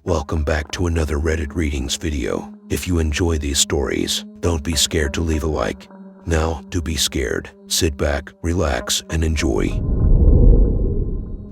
Welcome back to another Reddit readings video. If you enjoy these stories, don't be scared to leave a like. Now, do be scared. Sit back, relax, and enjoy.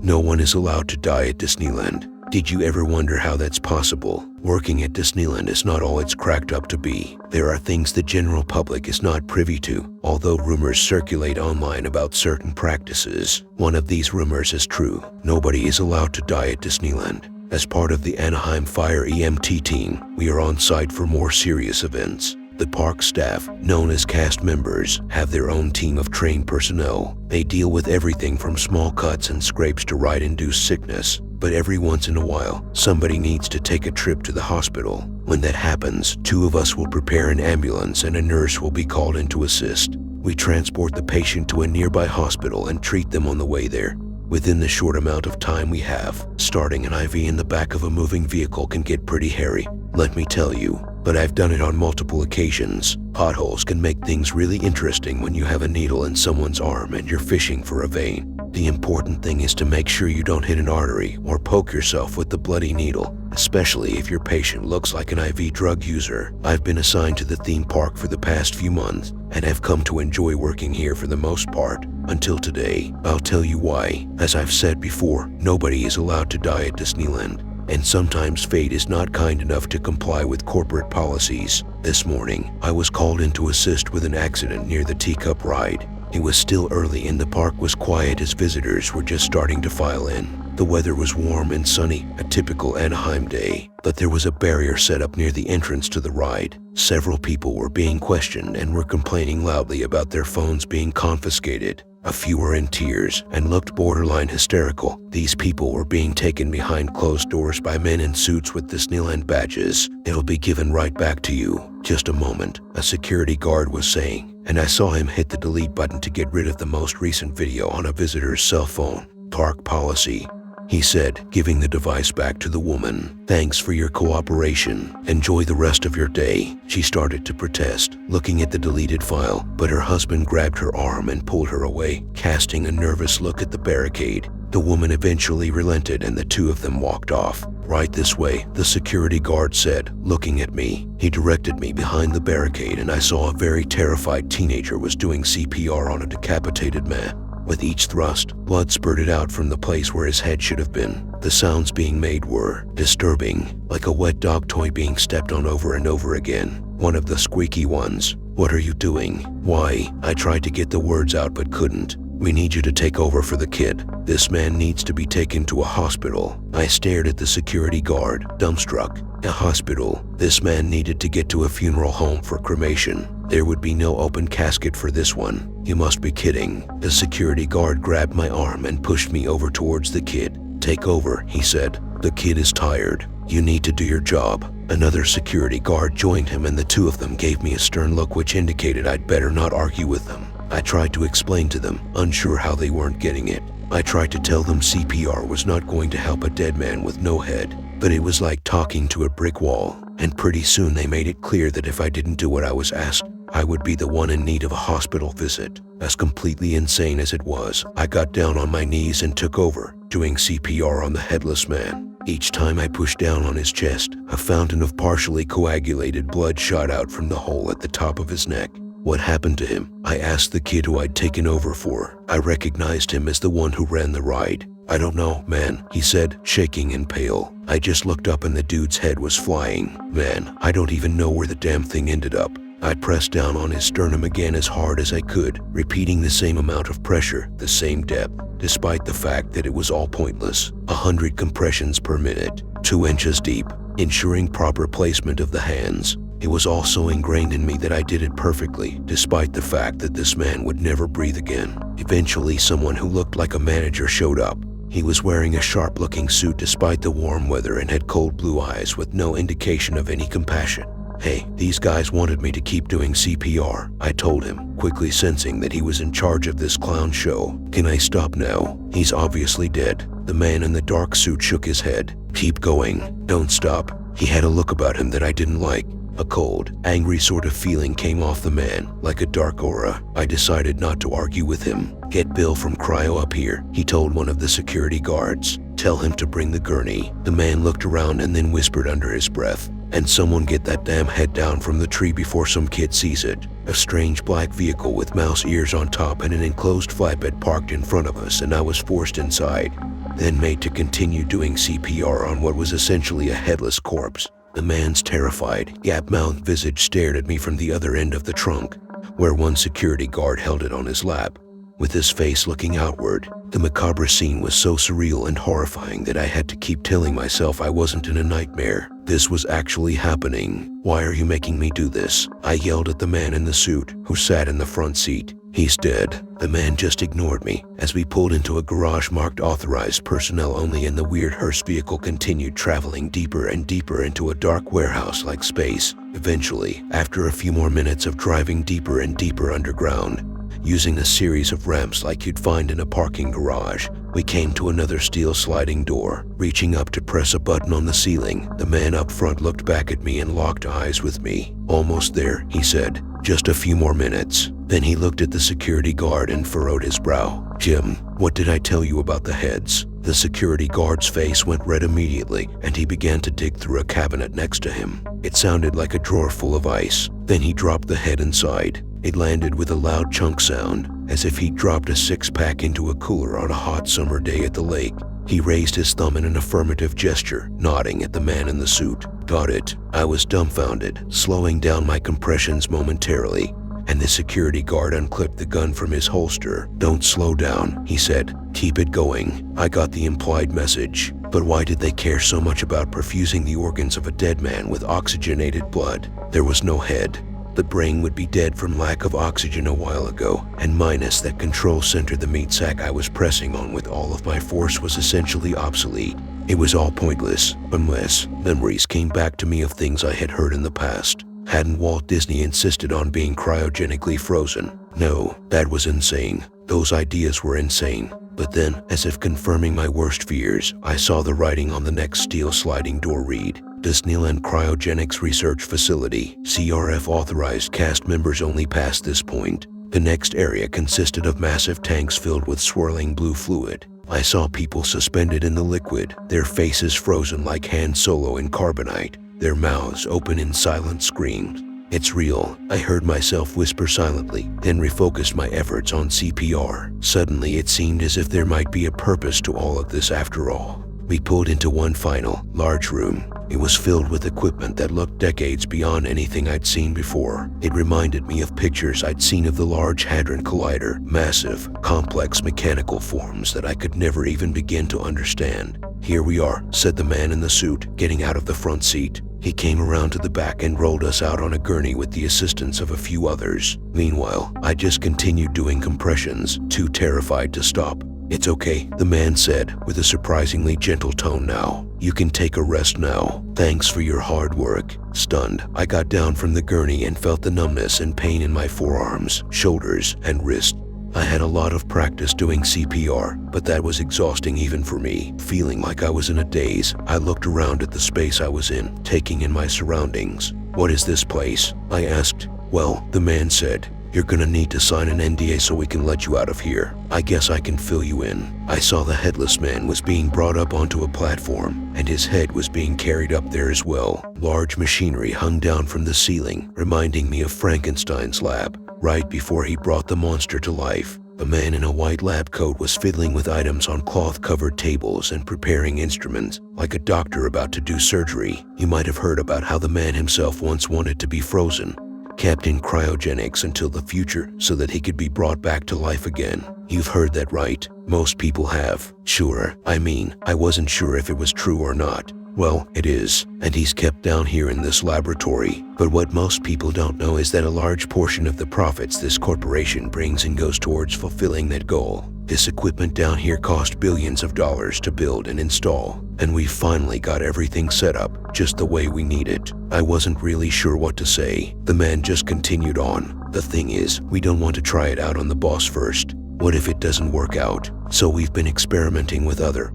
No one is allowed to die at Disneyland. Did you ever wonder how that's possible? Working at Disneyland is not all it's cracked up to be. There are things the general public is not privy to, although rumors circulate online about certain practices. One of these rumors is true. Nobody is allowed to die at Disneyland. As part of the Anaheim Fire EMT team, we are on site for more serious events. The park staff, known as cast members, have their own team of trained personnel. They deal with everything from small cuts and scrapes to ride-induced sickness. But every once in a while, somebody needs to take a trip to the hospital. When that happens, two of us will prepare an ambulance and a nurse will be called in to assist. We transport the patient to a nearby hospital and treat them on the way there. Within the short amount of time we have, starting an IV in the back of a moving vehicle can get pretty hairy, let me tell you. But I've done it on multiple occasions. Potholes can make things really interesting when you have a needle in someone's arm and you're fishing for a vein. The important thing is to make sure you don't hit an artery or poke yourself with the bloody needle, especially if your patient looks like an IV drug user. I've been assigned to the theme park for the past few months and have come to enjoy working here for the most part. Until today, I'll tell you why. As I've said before, nobody is allowed to die at Disneyland. And sometimes fate is not kind enough to comply with corporate policies. This morning, I was called in to assist with an accident near the teacup ride. It was still early and the park was quiet as visitors were just starting to file in. The weather was warm and sunny, a typical Anaheim day, but there was a barrier set up near the entrance to the ride. Several people were being questioned and were complaining loudly about their phones being confiscated. A few were in tears and looked borderline hysterical. These people were being taken behind closed doors by men in suits with Disneyland badges. It'll be given right back to you. Just a moment, a security guard was saying, and I saw him hit the delete button to get rid of the most recent video on a visitor's cell phone. Park policy, he said, giving the device back to the woman. Thanks for your cooperation. Enjoy the rest of your day. She started to protest, looking at the deleted file, but her husband grabbed her arm and pulled her away, casting a nervous look at the barricade. The woman eventually relented and the two of them walked off. Right this way, the security guard said, looking at me. He directed me behind the barricade and I saw a very terrified teenager was doing CPR on a decapitated man. With each thrust, blood spurted out from the place where his head should have been. The sounds being made were disturbing, like a wet dog toy being stepped on over and over again. One of the squeaky ones. What are you doing? Why? I tried to get the words out but couldn't. We need you to take over for the kid. This man needs to be taken to a hospital. I stared at the security guard, dumbstruck. A hospital? This man needed to get to a funeral home for cremation. There would be no open casket for this one. You must be kidding. The security guard grabbed my arm and pushed me over towards the kid. Take over, he said. The kid is tired. You need to do your job. Another security guard joined him and the two of them gave me a stern look which indicated I'd better not argue with them. I tried to explain to them, unsure how they weren't getting it. I tried to tell them CPR was not going to help a dead man with no head, but it was like talking to a brick wall. And pretty soon they made it clear that if I didn't do what I was asked, I would be the one in need of a hospital visit. As completely insane as it was, I got down on my knees and took over, doing CPR on the headless man. Each time I pushed down on his chest, a fountain of partially coagulated blood shot out from the hole at the top of his neck. What happened to him? I asked the kid who I'd taken over for. I recognized him as the one who ran the ride. I don't know, man, he said, shaking and pale. I just looked up and the dude's head was flying. Man, I don't even know where the damn thing ended up. I pressed down on his sternum again as hard as I could, repeating the same amount of pressure, the same depth, despite the fact that it was all pointless. 100 compressions per minute, 2 inches deep, ensuring proper placement of the hands. It was also ingrained in me that I did it perfectly, despite the fact that this man would never breathe again. Eventually, someone who looked like a manager showed up. He was wearing a sharp-looking suit despite the warm weather and had cold blue eyes with no indication of any compassion. Hey, these guys wanted me to keep doing CPR, I told him, quickly sensing that he was in charge of this clown show. Can I stop now? He's obviously dead. The man in the dark suit shook his head. Keep going. Don't stop. He had a look about him that I didn't like. A cold, angry sort of feeling came off the man, like a dark aura. I decided not to argue with him. "Get Bill from Cryo up here," he told one of the security guards. "Tell him to bring the gurney." The man looked around and then whispered under his breath, "And someone get that damn head down from the tree before some kid sees it." A strange black vehicle with mouse ears on top and an enclosed flatbed parked in front of us, and I was forced inside, then made to continue doing CPR on what was essentially a headless corpse. The man's terrified, gap-mouthed visage stared at me from the other end of the trunk, where one security guard held it on his lap, with his face looking outward. The macabre scene was so surreal and horrifying that I had to keep telling myself I wasn't in a nightmare. This was actually happening. "Why are you making me do this?" I yelled at the man in the suit, who sat in the front seat. "He's dead." The man just ignored me as we pulled into a garage marked authorized personnel only, and the weird hearse vehicle continued traveling deeper and deeper into a dark warehouse-like space. Eventually, after a few more minutes of driving deeper and deeper underground, using a series of ramps like you'd find in a parking garage, we came to another steel sliding door. Reaching up to press a button on the ceiling, the man up front looked back at me and locked eyes with me. "Almost there," he said. "Just a few more minutes." Then he looked at the security guard and furrowed his brow. "Jim, what did I tell you about the heads?" The security guard's face went red immediately, and he began to dig through a cabinet next to him. It sounded like a drawer full of ice. Then he dropped the head inside. It landed with a loud chunk sound, as if he'd dropped a six-pack into a cooler on a hot summer day at the lake. He raised his thumb in an affirmative gesture, nodding at the man in the suit. "Got it." I was dumbfounded, slowing down my compressions momentarily, and the security guard unclipped the gun from his holster. "Don't slow down," he said. "Keep it going." I got the implied message. But why did they care so much about perfusing the organs of a dead man with oxygenated blood? There was no head. The brain would be dead from lack of oxygen a while ago, and minus that control center, the meat sack I was pressing on with all of my force was essentially obsolete. It was all pointless, unless memories came back to me of things I had heard in the past. Hadn't Walt Disney insisted on being cryogenically frozen? No, that was insane. Those ideas were insane. But then, as if confirming my worst fears, I saw the writing on the next steel sliding door read, Disneyland Cryogenics Research Facility, CRF authorized cast members only past this point. The next area consisted of massive tanks filled with swirling blue fluid. I saw people suspended in the liquid, their faces frozen like Han Solo in carbonite, their mouths open in silent screams. "It's real," I heard myself whisper silently, then refocused my efforts on CPR. Suddenly it seemed as if there might be a purpose to all of this after all. We pulled into one final, large room. It was filled with equipment that looked decades beyond anything I'd seen before. It reminded me of pictures I'd seen of the Large Hadron Collider, massive, complex mechanical forms that I could never even begin to understand. "Here we are," said the man in the suit, getting out of the front seat. He came around to the back and rolled us out on a gurney with the assistance of a few others. Meanwhile, I just continued doing compressions, too terrified to stop. "It's okay," the man said, with a surprisingly gentle tone now. "You can take a rest now. Thanks for your hard work." Stunned, I got down from the gurney and felt the numbness and pain in my forearms, shoulders, and wrist. I had a lot of practice doing CPR, but that was exhausting even for me. Feeling like I was in a daze, I looked around at the space I was in, taking in my surroundings. "What is this place?" I asked. "Well," the man said, "you're gonna need to sign an NDA so we can let you out of here. I guess I can fill you in." I saw the headless man was being brought up onto a platform, and his head was being carried up there as well. Large machinery hung down from the ceiling, reminding me of Frankenstein's lab, right before he brought the monster to life. A man in a white lab coat was fiddling with items on cloth-covered tables and preparing instruments, like a doctor about to do surgery. You might have heard about how the man himself once wanted to be frozen, kept in cryogenics until the future so that he could be brought back to life again. You've heard that right. Most people have. Sure, I wasn't sure if it was true or not. Well, it is, and he's kept down here in this laboratory. But what most people don't know is that a large portion of the profits this corporation brings in goes towards fulfilling that goal. This equipment down here cost billions of dollars to build and install, and we've finally got everything set up just the way we need it. I wasn't really sure what to say. The man just continued on. "The thing is, we don't want to try it out on the boss first. What if it doesn't work out? So we've been experimenting with other,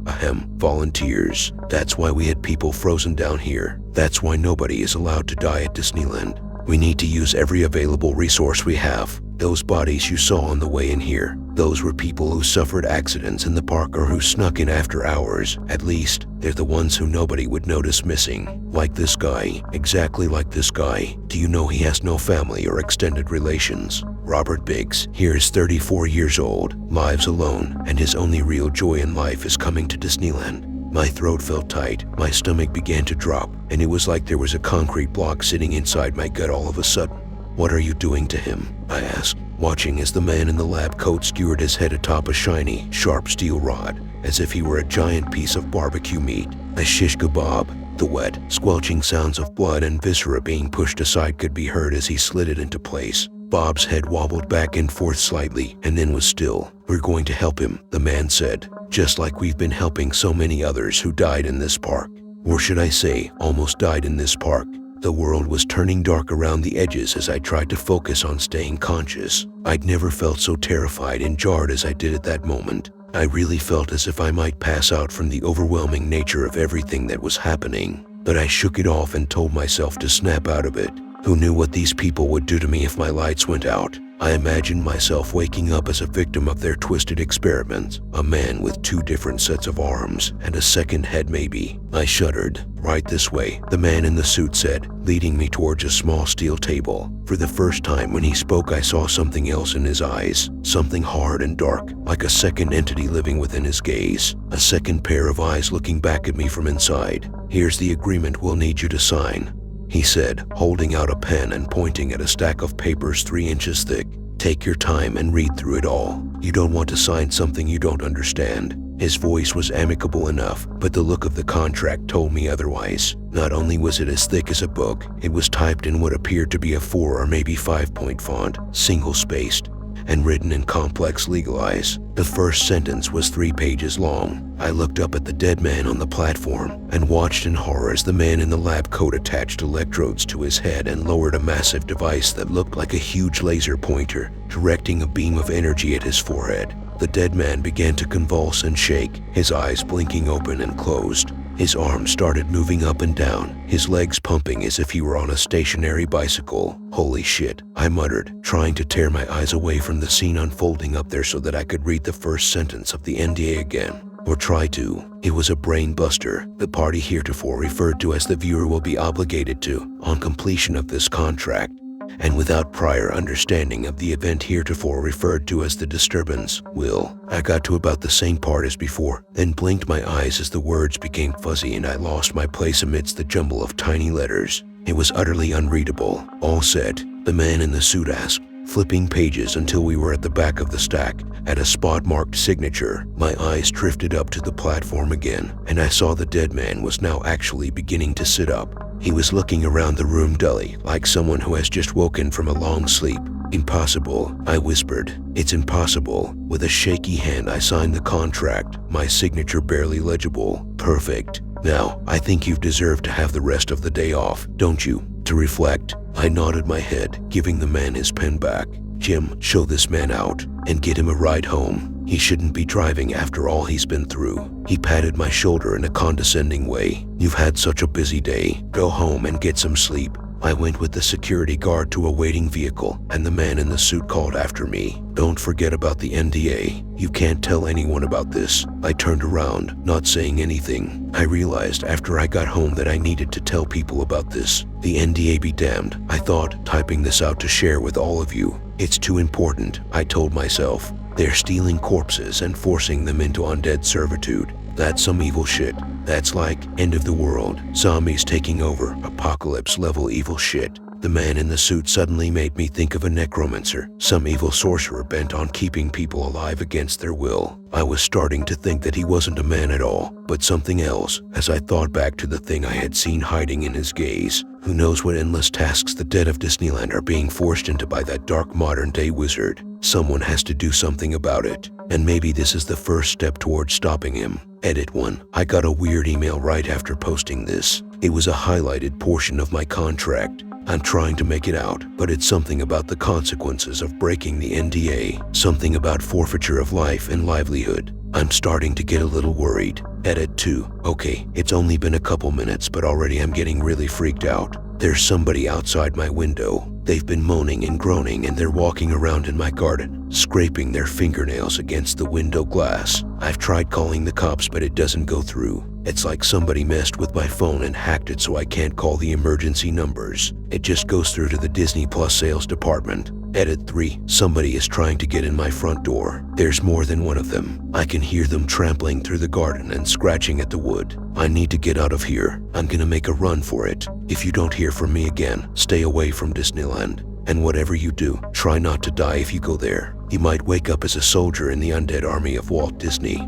volunteers. That's why we had people frozen down here. That's why nobody is allowed to die at Disneyland. We need to use every available resource we have. Those bodies you saw on the way in here, those were people who suffered accidents in the park or who snuck in after hours. At least, they're the ones who nobody would notice missing. Like this guy, exactly like this guy. Do you know he has no family or extended relations? Robert Biggs here is 34 years old, lives alone, and his only real joy in life is coming to Disneyland. My throat felt tight, my stomach began to drop, and it was like there was a concrete block sitting inside my gut all of a sudden. "What are you doing to him?" I asked, watching as the man in the lab coat skewered his head atop a shiny, sharp steel rod, as if he were a giant piece of barbecue meat. A shish kebab. The wet, squelching sounds of blood and viscera being pushed aside could be heard as he slid it into place. Bob's head wobbled back and forth slightly, and then was still. "We're going to help him," the man said, "just like we've been helping so many others who died in this park. Or should I say, almost died in this park." The world was turning dark around the edges as I tried to focus on staying conscious. I'd never felt so terrified and jarred as I did at that moment. I really felt as if I might pass out from the overwhelming nature of everything that was happening. But I shook it off and told myself to snap out of it. Who knew what these people would do to me if my lights went out? I imagined myself waking up as a victim of their twisted experiments, a man with two different sets of arms and a second head maybe. I shuddered. "Right this way," the man in the suit said, leading me towards a small steel table. For the first time when he spoke, I saw something else in his eyes, something hard and dark, like a second entity living within his gaze, a second pair of eyes looking back at me from inside. "Here's the agreement we'll need you to sign," he said, holding out a pen and pointing at a stack of papers 3 inches thick. "Take your time and read through it all. You don't want to sign something you don't understand." His voice was amicable enough, but the look of the contract told me otherwise. Not only was it as thick as a book, it was typed in what appeared to be a 4 or maybe 5-point font, single-spaced, and written in complex legalese. The first sentence was 3 pages long. I looked up at the dead man on the platform and watched in horror as the man in the lab coat attached electrodes to his head and lowered a massive device that looked like a huge laser pointer, directing a beam of energy at his forehead. The dead man began to convulse and shake, his eyes blinking open and closed. His arms started moving up and down, his legs pumping as if he were on a stationary bicycle. "Holy shit," I muttered, trying to tear my eyes away from the scene unfolding up there so that I could read the first sentence of the NDA again. Or try to. It was a brain buster. The party heretofore referred to as the viewer will be obligated to, on completion of this contract, and without prior understanding of the event heretofore referred to as the disturbance, will. I got to about the same part as before, then blinked my eyes as the words became fuzzy and I lost my place amidst the jumble of tiny letters. It was utterly unreadable. "All set?" the man in the suit asked, flipping pages until we were at the back of the stack, at a spot marked signature. My eyes drifted up to the platform again, and I saw the dead man was now actually beginning to sit up. He was looking around the room dully, like someone who has just woken from a long sleep. "Impossible," I whispered. "It's impossible." With a shaky hand, I signed the contract, my signature barely legible. "Perfect. Now, I think you've deserved to have the rest of the day off, don't you? To reflect." I nodded my head, giving the man his pen back. "Jim, show this man out and get him a ride home. He shouldn't be driving after all he's been through." He patted my shoulder in a condescending way. "You've had such a busy day. Go home and get some sleep." I went with the security guard to a waiting vehicle, and the man in the suit called after me, "Don't forget about the NDA. You can't tell anyone about this." I turned around, not saying anything. I realized after I got home that I needed to tell people about this. The NDA be damned, I thought, typing this out to share with all of you. "It's too important," I told myself. "They're stealing corpses and forcing them into undead servitude. That's some evil shit. That's like end of the world, zombies taking over, apocalypse level evil shit." The man in the suit suddenly made me think of a necromancer, some evil sorcerer bent on keeping people alive against their will. I was starting to think that he wasn't a man at all, but something else, as I thought back to the thing I had seen hiding in his gaze. Who knows what endless tasks the dead of Disneyland are being forced into by that dark modern-day wizard. Someone has to do something about it, and maybe this is the first step towards stopping him. Edit 1. I got a weird email right after posting this. It was a highlighted portion of my contract. I'm trying to make it out, but it's something about the consequences of breaking the NDA, something about forfeiture of life and livelihood. I'm starting to get a little worried. Edit 2. Okay, it's only been a couple minutes, but already I'm getting really freaked out. There's somebody outside my window. They've been moaning and groaning, and they're walking around in my garden, scraping their fingernails against the window glass. I've tried calling the cops, but it doesn't go through. It's like somebody messed with my phone and hacked it so I can't call the emergency numbers. It just goes through to the Disney Plus sales department. Edit 3. Somebody is trying to get in my front door. There's more than one of them. I can hear them trampling through the garden and scratching at the wood. I need to get out of here. I'm gonna make a run for it. If you don't hear from me again, stay away from Disneyland. And whatever you do, try not to die if you go there. You might wake up as a soldier in the undead army of Walt Disney.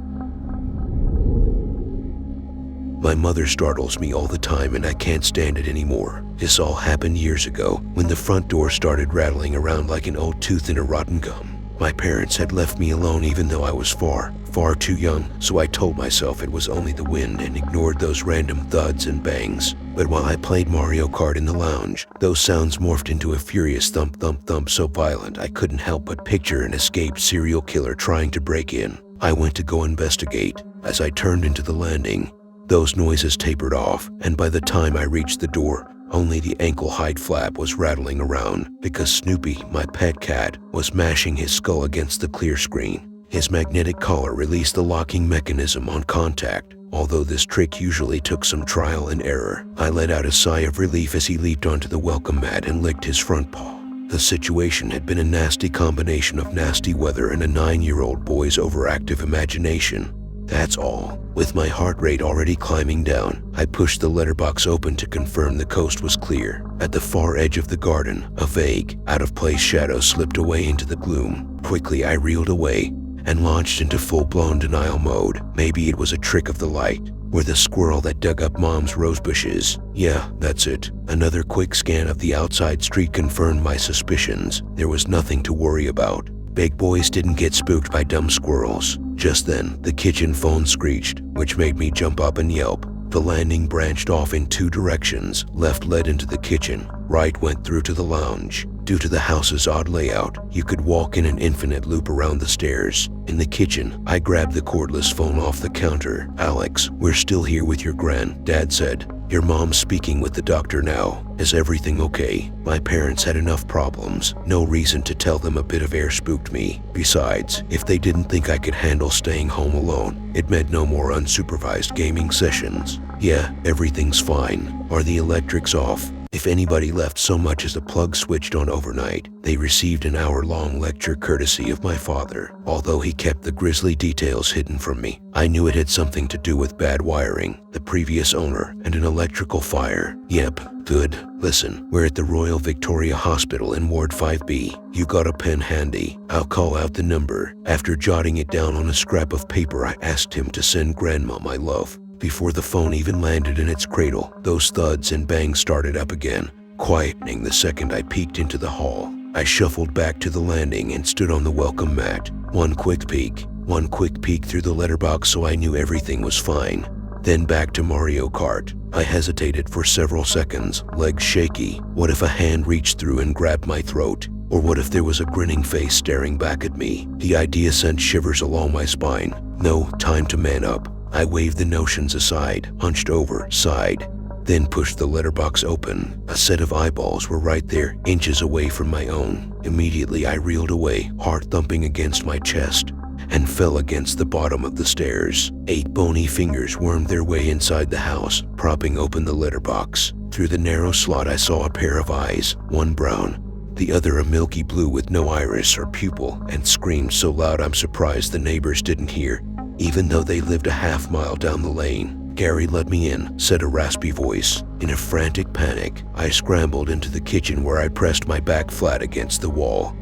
My mother startles me all the time and I can't stand it anymore. This all happened years ago when the front door started rattling around like an old tooth in a rotten gum. My parents had left me alone even though I was far too young, so I told myself it was only the wind and ignored those random thuds and bangs. But while I played Mario Kart in the lounge, those sounds morphed into a furious thump thump thump so violent I couldn't help but picture an escaped serial killer trying to break in. I went to go investigate. As I turned into the landing, those noises tapered off, and by the time I reached the door, only the ankle-height flap was rattling around because Snoopy, my pet cat, was mashing his skull against the clear screen. His magnetic collar released the locking mechanism on contact. Although this trick usually took some trial and error, I let out a sigh of relief as he leaped onto the welcome mat and licked his front paw. The situation had been a nasty combination of nasty weather and a 9-year-old boy's overactive imagination. That's all. With my heart rate already climbing down, I pushed the letterbox open to confirm the coast was clear. At the far edge of the garden, a vague, out-of-place shadow slipped away into the gloom. Quickly, I reeled away and launched into full-blown denial mode. Maybe it was a trick of the light, or the squirrel that dug up Mom's rose bushes. Yeah, that's it. Another quick scan of the outside street confirmed my suspicions. There was nothing to worry about. Big boys didn't get spooked by dumb squirrels. Just then, the kitchen phone screeched, which made me jump up and yelp. The landing branched off in 2 directions. Left led into the kitchen, right went through to the lounge. Due to the house's odd layout, you could walk in an infinite loop around the stairs. In the kitchen, I grabbed the cordless phone off the counter. "Alex, we're still here with your gran," Dad said. "Your mom's speaking with the doctor now. Is everything okay?" My parents had enough problems. No reason to tell them a bit of air spooked me. Besides, if they didn't think I could handle staying home alone, it meant no more unsupervised gaming sessions. "Yeah, everything's fine. Are the electrics off?" If anybody left so much as a plug switched on overnight, they received an hour-long lecture courtesy of my father. Although he kept the grisly details hidden from me, I knew it had something to do with bad wiring, the previous owner, and an electrical fire. Yep, good. Listen, we're at the Royal Victoria Hospital in Ward 5B. You got a pen handy? I'll call out the number. After jotting it down on a scrap of paper, I asked him to send Grandma my love. Before the phone even landed in its cradle, those thuds and bangs started up again, quietening the second I peeked into the hall. I shuffled back to the landing and stood on the welcome mat. One quick peek through the letterbox so I knew everything was fine. Then back to Mario Kart. I hesitated for several seconds, legs shaky. What if a hand reached through and grabbed my throat? Or what if there was a grinning face staring back at me? The idea sent shivers along my spine. No, time to man up. I waved the notions aside, hunched over, sighed, then pushed the letterbox open. A set of eyeballs were right there, inches away from my own. Immediately I reeled away, heart thumping against my chest, and fell against the bottom of the stairs. 8 bony fingers wormed their way inside the house, propping open the letterbox. Through the narrow slot I saw a pair of eyes, one brown, the other a milky blue with no iris or pupil, and screamed so loud I'm surprised the neighbors didn't hear, even though they lived a half-mile down the lane. "Gary, let me in," said a raspy voice. In a frantic panic, I scrambled into the kitchen where I pressed my back flat against the wall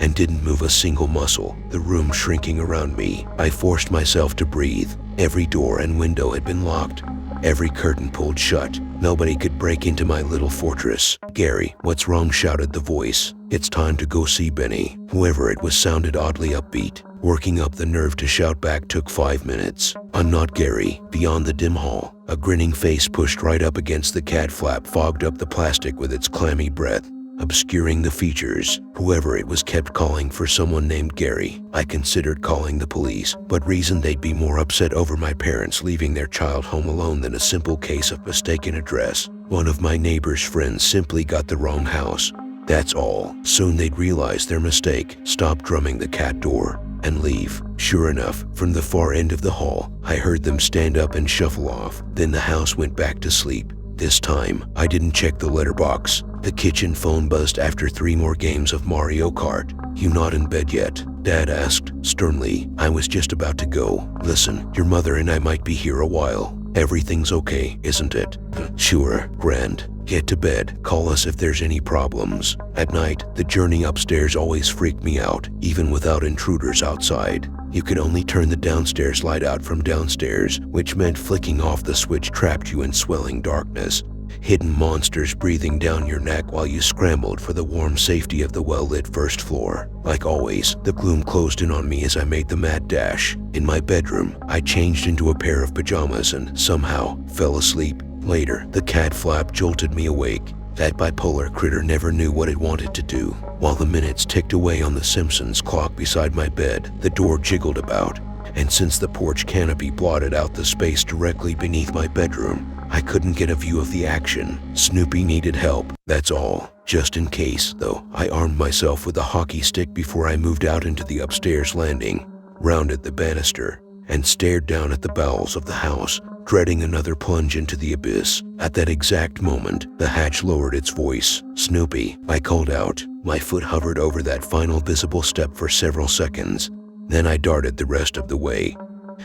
and didn't move a single muscle, the room shrinking around me. I forced myself to breathe. Every door and window had been locked, every curtain pulled shut. Nobody could break into my little fortress. "Gary, what's wrong?" shouted the voice. "It's time to go see Benny." Whoever it was sounded oddly upbeat. Working up the nerve to shout back took 5 minutes. "I'm not Gary." Beyond the dim hall, A grinning face pushed right up against the cat flap fogged up the plastic with its clammy breath, obscuring the features. Whoever it was kept calling for someone named Gary. I considered calling the police, but reasoned they'd be more upset over my parents leaving their child home alone than a simple case of mistaken address. One of my neighbor's friends simply got the wrong house. That's all. Soon they'd realize their mistake, stop drumming the cat door, and leave. Sure enough, from the far end of the hall, I heard them stand up and shuffle off. Then the house went back to sleep. This time, I didn't check the letterbox. The kitchen phone buzzed after 3 more games of Mario Kart. "You not in bed yet?" Dad asked, sternly. I was just about to go. "Listen, your mother and I might be here a while. Everything's okay, isn't it?" "Sure, grand. Get to bed. Call us if there's any problems." At night, the journey upstairs always freaked me out, even without intruders outside. You could only turn the downstairs light out from downstairs, which meant flicking off the switch trapped you in swelling darkness. Hidden monsters breathing down your neck while you scrambled for the warm safety of the well-lit first floor. Like always, the gloom closed in on me as I made the mad dash. In my bedroom, I changed into a pair of pajamas and somehow fell asleep. Later, the cat flap jolted me awake. That bipolar critter never knew what it wanted to do. While the minutes ticked away on the Simpsons clock beside my bed, the door jiggled about, and since the porch canopy blotted out the space directly beneath my bedroom, I couldn't get a view of the action. Snoopy needed help, that's all. Just in case, though, I armed myself with a hockey stick before I moved out into the upstairs landing, rounded the banister, and stared down at the bowels of the house, dreading another plunge into the abyss. At that exact moment, the hatch lowered its voice. "Snoopy," I called out. My foot hovered over that final visible step for several seconds. Then I darted the rest of the way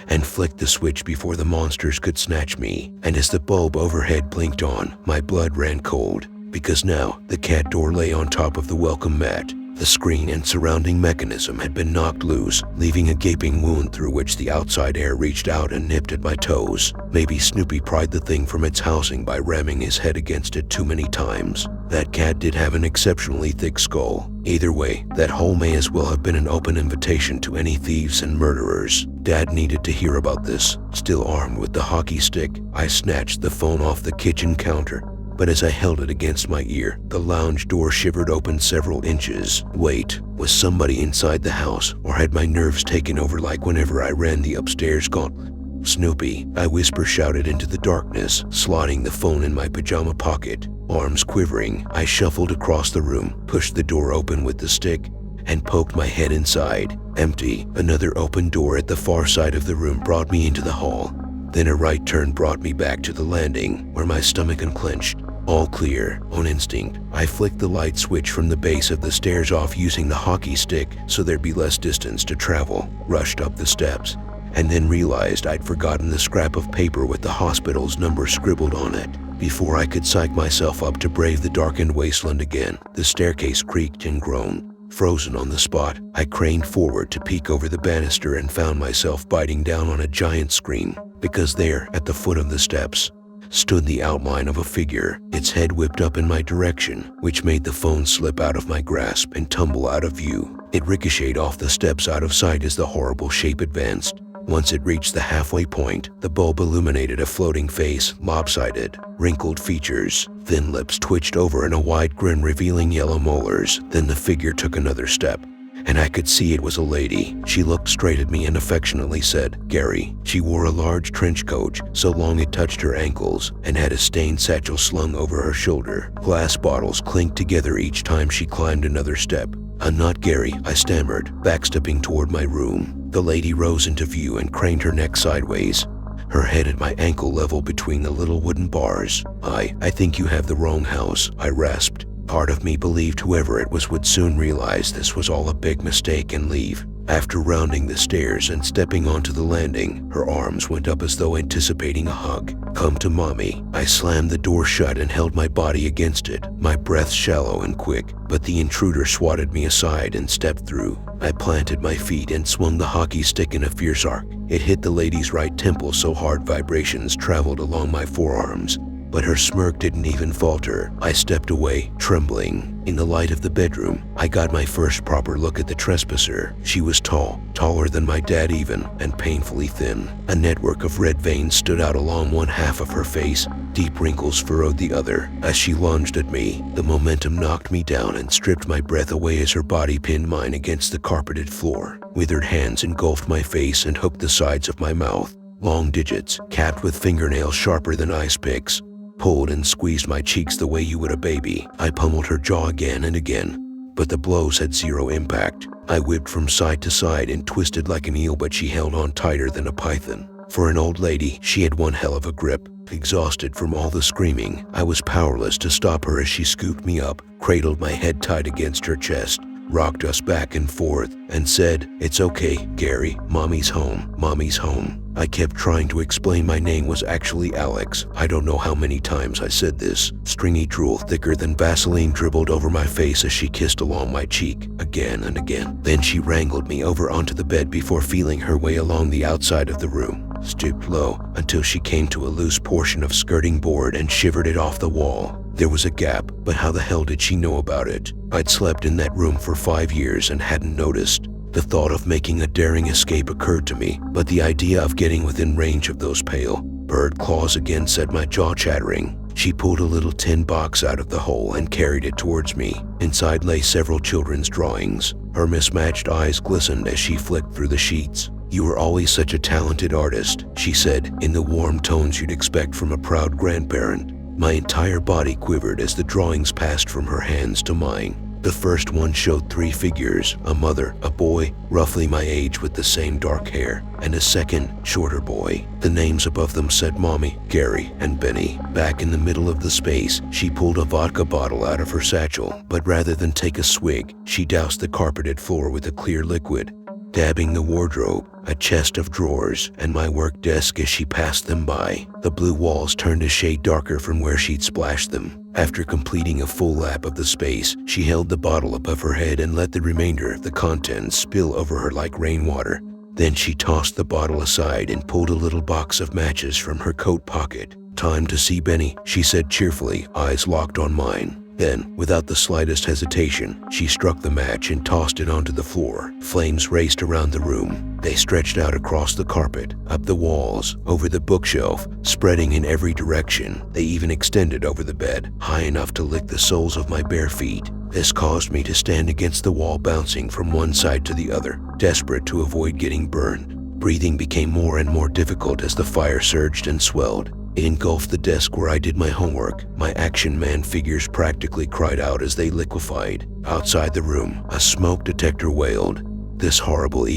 and flicked the switch before the monsters could snatch me. And as the bulb overhead blinked on, my blood ran cold, because now the cat door lay on top of the welcome mat. The screen and surrounding mechanism had been knocked loose, leaving a gaping wound through which the outside air reached out and nipped at my toes. Maybe Snoopy pried the thing from its housing by ramming his head against it too many times. That cat did have an exceptionally thick skull. Either way, that hole may as well have been an open invitation to any thieves and murderers. Dad needed to hear about this. Still armed with the hockey stick, I snatched the phone off the kitchen counter. But as I held it against my ear, the lounge door shivered open several inches. Wait, was somebody inside the house, or had my nerves taken over like whenever I ran the upstairs gauntlet? "Snoopy," I whisper-shouted into the darkness, slotting the phone in my pajama pocket. Arms quivering, I shuffled across the room, pushed the door open with the stick, and poked my head inside. Empty. Another open door at the far side of the room brought me into the hall. Then a right turn brought me back to the landing, where my stomach unclenched. All clear. On instinct, I flicked the light switch from the base of the stairs off using the hockey stick so there'd be less distance to travel, rushed up the steps, and then realized I'd forgotten the scrap of paper with the hospital's number scribbled on it. Before I could psych myself up to brave the darkened wasteland again, the staircase creaked and groaned. Frozen on the spot, I craned forward to peek over the banister and found myself biting down on a giant screen, because there, at the foot of the steps, stood the outline of a figure, its head whipped up in my direction, which made the phone slip out of my grasp and tumble out of view. It ricocheted off the steps out of sight as the horrible shape advanced. Once it reached the halfway point, the bulb illuminated a floating face, lopsided, wrinkled features, thin lips twitched over in a wide grin revealing yellow molars. Then the figure took another step, and I could see it was a lady. She looked straight at me and affectionately said, "Gary." She wore a large trench coat, so long it touched her ankles, and had a stained satchel slung over her shoulder. Glass bottles clinked together each time she climbed another step. "I'm not Gary," I stammered, backstepping toward my room. The lady rose into view and craned her neck sideways, her head at my ankle level between the little wooden bars. I think you have the wrong house," I rasped. Part of me believed whoever it was would soon realize this was all a big mistake and leave. After rounding the stairs and stepping onto the landing, her arms went up as though anticipating a hug. "Come to mommy." I slammed the door shut and held my body against it, my breath shallow and quick, but the intruder swatted me aside and stepped through. I planted my feet and swung the hockey stick in a fierce arc. It hit the lady's right temple so hard vibrations traveled along my forearms, but her smirk didn't even falter. I stepped away, trembling. In the light of the bedroom, I got my first proper look at the trespasser. She was tall, taller than my dad even, and painfully thin. A network of red veins stood out along one half of her face. Deep wrinkles furrowed the other. As she lunged at me, the momentum knocked me down and stripped my breath away as her body pinned mine against the carpeted floor. Withered hands engulfed my face and hooked the sides of my mouth. Long digits, capped with fingernails sharper than ice picks, pulled and squeezed my cheeks the way you would a baby. I pummeled her jaw again and again, but the blows had zero impact. I whipped from side to side and twisted like an eel, but she held on tighter than a python. For an old lady, she had one hell of a grip. Exhausted from all the screaming, I was powerless to stop her as she scooped me up, cradled my head tight against her chest, rocked us back and forth, and said, "It's okay, Gary. Mommy's home. Mommy's home." I kept trying to explain my name was actually Alex. I don't know how many times I said this. Stringy drool thicker than Vaseline dribbled over my face as she kissed along my cheek, again and again. Then she wrangled me over onto the bed before feeling her way along the outside of the room, stooped low until she came to a loose portion of skirting board and shivered it off the wall. There was a gap, but how the hell did she know about it? I'd slept in that room for 5 years and hadn't noticed. The thought of making a daring escape occurred to me, but the idea of getting within range of those pale bird claws again set my jaw chattering. She pulled a little tin box out of the hole and carried it towards me. Inside lay several children's drawings. Her mismatched eyes glistened as she flicked through the sheets. "You were always such a talented artist," she said, in the warm tones you'd expect from a proud grandparent. My entire body quivered as the drawings passed from her hands to mine. The first one showed 3 figures, a mother, a boy, roughly my age with the same dark hair, and a second, shorter boy. The names above them said Mommy, Gary, and Benny. Back in the middle of the space, she pulled a vodka bottle out of her satchel, but rather than take a swig, she doused the carpeted floor with a clear liquid, dabbing the wardrobe, a chest of drawers, and my work desk as she passed them by. The blue walls turned a shade darker from where she'd splashed them. After completing a full lap of the space, she held the bottle above her head and let the remainder of the contents spill over her like rainwater. Then she tossed the bottle aside and pulled a little box of matches from her coat pocket. "Time to see Benny," she said cheerfully, eyes locked on mine. Then, without the slightest hesitation, she struck the match and tossed it onto the floor. Flames raced around the room. They stretched out across the carpet, up the walls, over the bookshelf, spreading in every direction. They even extended over the bed, high enough to lick the soles of my bare feet. This caused me to stand against the wall, bouncing from one side to the other, desperate to avoid getting burned. Breathing became more and more difficult as the fire surged and swelled. It engulfed the desk where I did my homework. My Action Man figures practically cried out as they liquefied. Outside the room, a smoke detector wailed. This horrible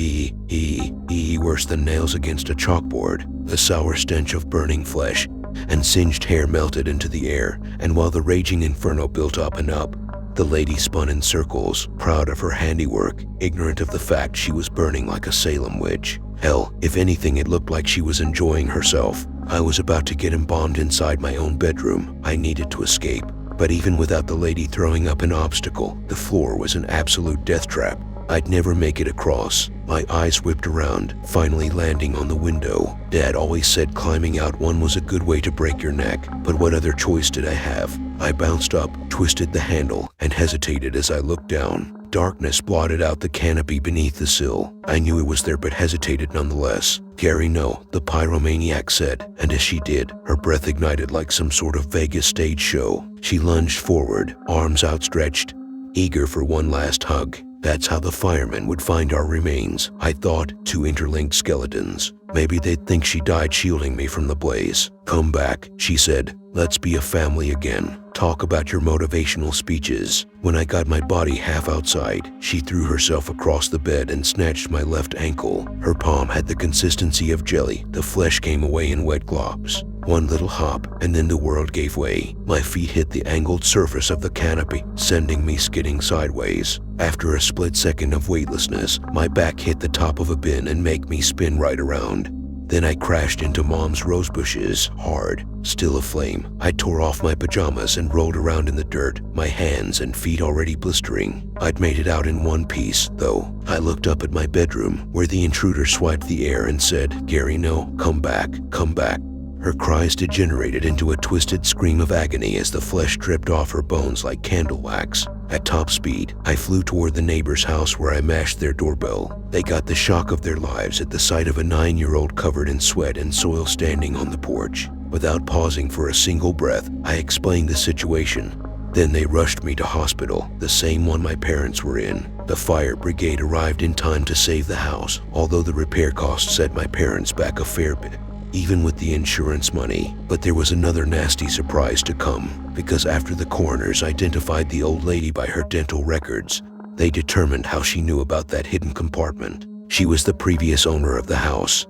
worse than nails against a chalkboard. The sour stench of burning flesh and singed hair melted into the air, and while the raging inferno built up and up, the lady spun in circles, proud of her handiwork, ignorant of the fact she was burning like a Salem witch. Hell, if anything, it looked like she was enjoying herself. I was about to get embalmed inside my own bedroom. I needed to escape. But even without the lady throwing up an obstacle, the floor was an absolute death trap. I'd never make it across. My eyes whipped around, finally landing on the window. Dad always said climbing out one was a good way to break your neck, but what other choice did I have? I bounced up, twisted the handle, and hesitated as I looked down. Darkness blotted out the canopy beneath the sill. I knew it was there but hesitated nonetheless. "Gary, no," the pyromaniac said, and as she did, her breath ignited like some sort of Vegas stage show. She lunged forward, arms outstretched, eager for one last hug. That's how the firemen would find our remains, I thought, 2 interlinked skeletons. Maybe they'd think she died shielding me from the blaze. "Come back," she said. "Let's be a family again. Talk about your motivational speeches." When I got my body half outside, she threw herself across the bed and snatched my left ankle. Her palm had the consistency of jelly. The flesh came away in wet globs. One little hop, and then the world gave way. My feet hit the angled surface of the canopy, sending me skidding sideways. After a split second of weightlessness, my back hit the top of a bin and made me spin right around. Then I crashed into Mom's rose bushes, hard, still aflame. I tore off my pajamas and rolled around in the dirt, my hands and feet already blistering. I'd made it out in one piece, though. I looked up at my bedroom, where the intruder swiped the air and said, "Gary, no, come back, come back." Her cries degenerated into a twisted scream of agony as the flesh dripped off her bones like candle wax. At top speed, I flew toward the neighbor's house where I mashed their doorbell. They got the shock of their lives at the sight of a 9-year-old covered in sweat and soil standing on the porch. Without pausing for a single breath, I explained the situation. Then they rushed me to hospital, the same one my parents were in. The fire brigade arrived in time to save the house, although the repair costs set my parents back a fair bit, even with the insurance money. But there was another nasty surprise to come, because after the coroners identified the old lady by her dental records, they determined how she knew about that hidden compartment. She was the previous owner of the house.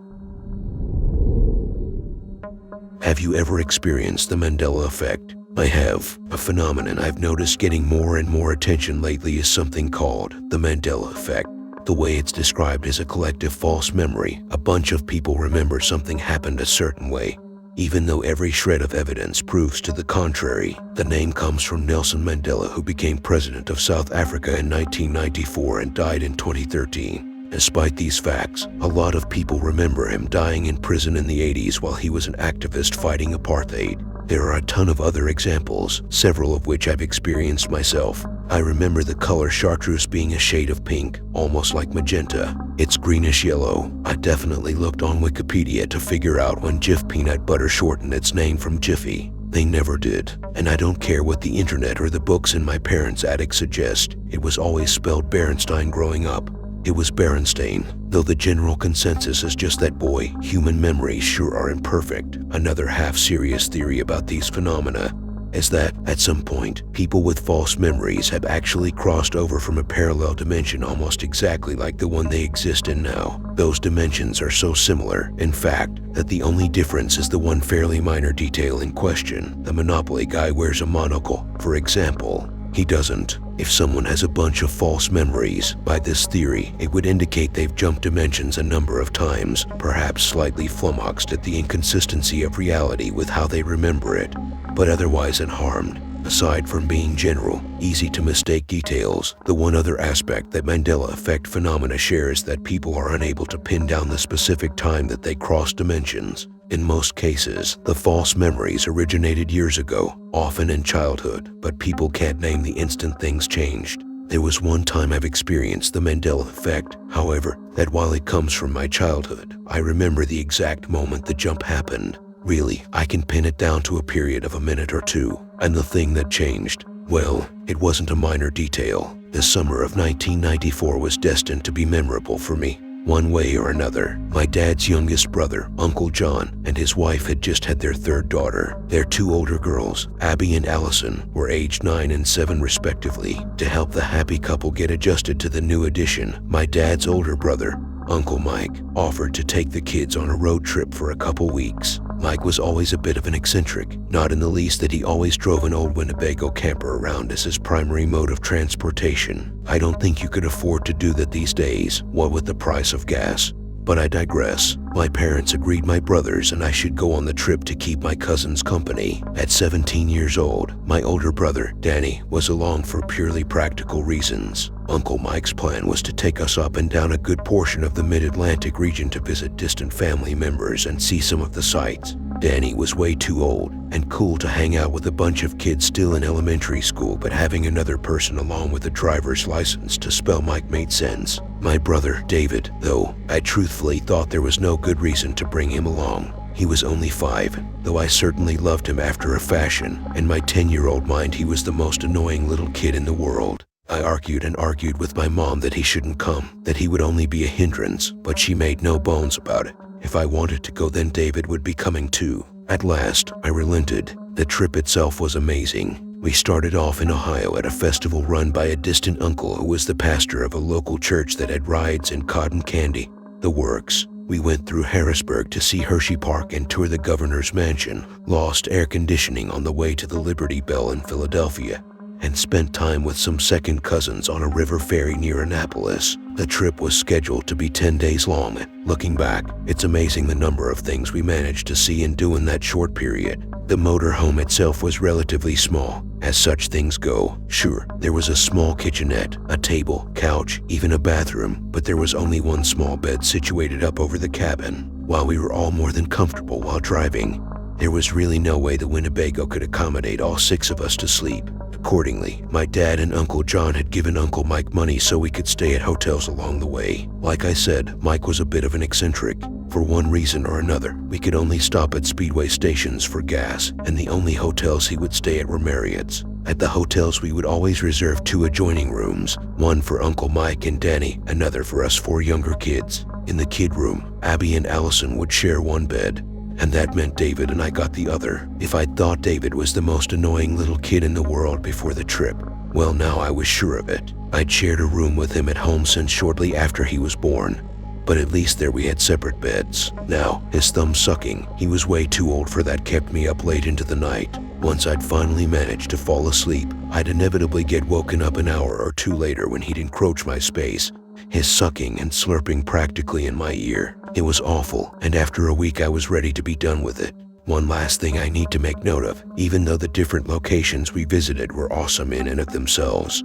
Have you ever experienced the Mandela effect? I have. A phenomenon I've noticed getting more and more attention lately is something called the Mandela effect. The way it's described is a collective false memory. A bunch of people remember something happened a certain way, even though every shred of evidence proves to the contrary. The name comes from Nelson Mandela, who became president of South Africa in 1994 and died in 2013. Despite these facts, a lot of people remember him dying in prison in the 80s while he was an activist fighting apartheid. There are a ton of other examples, several of which I've experienced myself. I remember the color chartreuse being a shade of pink, almost like magenta. It's greenish yellow. I definitely looked on Wikipedia to figure out when Jif peanut butter shortened its name from Jiffy. They never did. And I don't care what the internet or the books in my parents' attic suggest. It was always spelled Berenstein growing up. It was Berenstain, though the general consensus is just that, boy, human memories sure are imperfect. Another half-serious theory about these phenomena is that, at some point, people with false memories have actually crossed over from a parallel dimension almost exactly like the one they exist in now. Those dimensions are so similar, in fact, that the only difference is the one fairly minor detail in question. The Monopoly guy wears a monocle, for example. He doesn't. If someone has a bunch of false memories, by this theory, it would indicate they've jumped dimensions a number of times, perhaps slightly flummoxed at the inconsistency of reality with how they remember it, but otherwise unharmed. Aside from being general, easy to mistake details, the one other aspect that Mandela effect phenomena shares is that people are unable to pin down the specific time that they cross dimensions. In most cases, the false memories originated years ago, often in childhood, but people can't name the instant things changed. There was one time I've experienced the Mandela effect, however, that while it comes from my childhood, I remember the exact moment the jump happened. Really, I can pin it down to a period of a minute or two. And the thing that changed, well, it wasn't a minor detail. The summer of 1994 was destined to be memorable for me. One way or another, my dad's youngest brother, Uncle John, and his wife had just had their third daughter. Their two older girls, Abby and Allison, were aged 9 and 7 respectively. To help the happy couple get adjusted to the new addition, my dad's older brother, Uncle Mike, offered to take the kids on a road trip for a couple weeks. Mike was always a bit of an eccentric, not in the least that he always drove an old Winnebago camper around as his primary mode of transportation. I don't think you could afford to do that these days, what with the price of gas. But I digress. My parents agreed my brothers and I should go on the trip to keep my cousins company. At 17 years old, my older brother, Danny, was along for purely practical reasons. Uncle Mike's plan was to take us up and down a good portion of the mid-Atlantic region to visit distant family members and see some of the sights. Danny was way too old and cool to hang out with a bunch of kids still in elementary school, but having another person along with a driver's license to spell Mike made sense. My brother, David, though, I truthfully thought there was no good reason to bring him along. He was only 5, though I certainly loved him after a fashion. In my 10-year-old mind, he was the most annoying little kid in the world. I argued and argued with my mom that he shouldn't come, that he would only be a hindrance, but she made no bones about it. If I wanted to go, then David would be coming too. At last, I relented. The trip itself was amazing. We started off in Ohio at a festival run by a distant uncle who was the pastor of a local church that had rides and cotton candy. The works. We went through Harrisburg to see Hershey Park and tour the governor's mansion, lost air conditioning on the way to the Liberty Bell in Philadelphia, and spent time with some second cousins on a river ferry near Annapolis. The trip was scheduled to be 10 days long. Looking back, it's amazing the number of things we managed to see and do in that short period. The motorhome itself was relatively small, as such things go. Sure, there was a small kitchenette, a table, couch, even a bathroom, but there was only one small bed situated up over the cabin. While we were all more than comfortable while driving, There was really no way the Winnebago could accommodate all 6 of us to sleep. Accordingly, my dad and Uncle John had given Uncle Mike money so we could stay at hotels along the way. Like I said, Mike was a bit of an eccentric. For one reason or another, we could only stop at Speedway stations for gas, and the only hotels he would stay at were Marriott's. At the hotels, we would always reserve 2 adjoining rooms, one for Uncle Mike and Danny, another for us 4 younger kids. In the kid room, Abby and Allison would share one bed, and that meant David and I got the other. If I'd thought David was the most annoying little kid in the world before the trip, well, now I was sure of it. I'd shared a room with him at home since shortly after he was born, but at least there we had separate beds. Now, his thumb sucking, he was way too old for that, kept me up late into the night. Once I'd finally managed to fall asleep, I'd inevitably get woken up an hour or 2 later when he'd encroach my space, his sucking and slurping practically in my ear. It was awful, and after a week I was ready to be done with it. One last thing I need to make note of, even though the different locations we visited were awesome in and of themselves,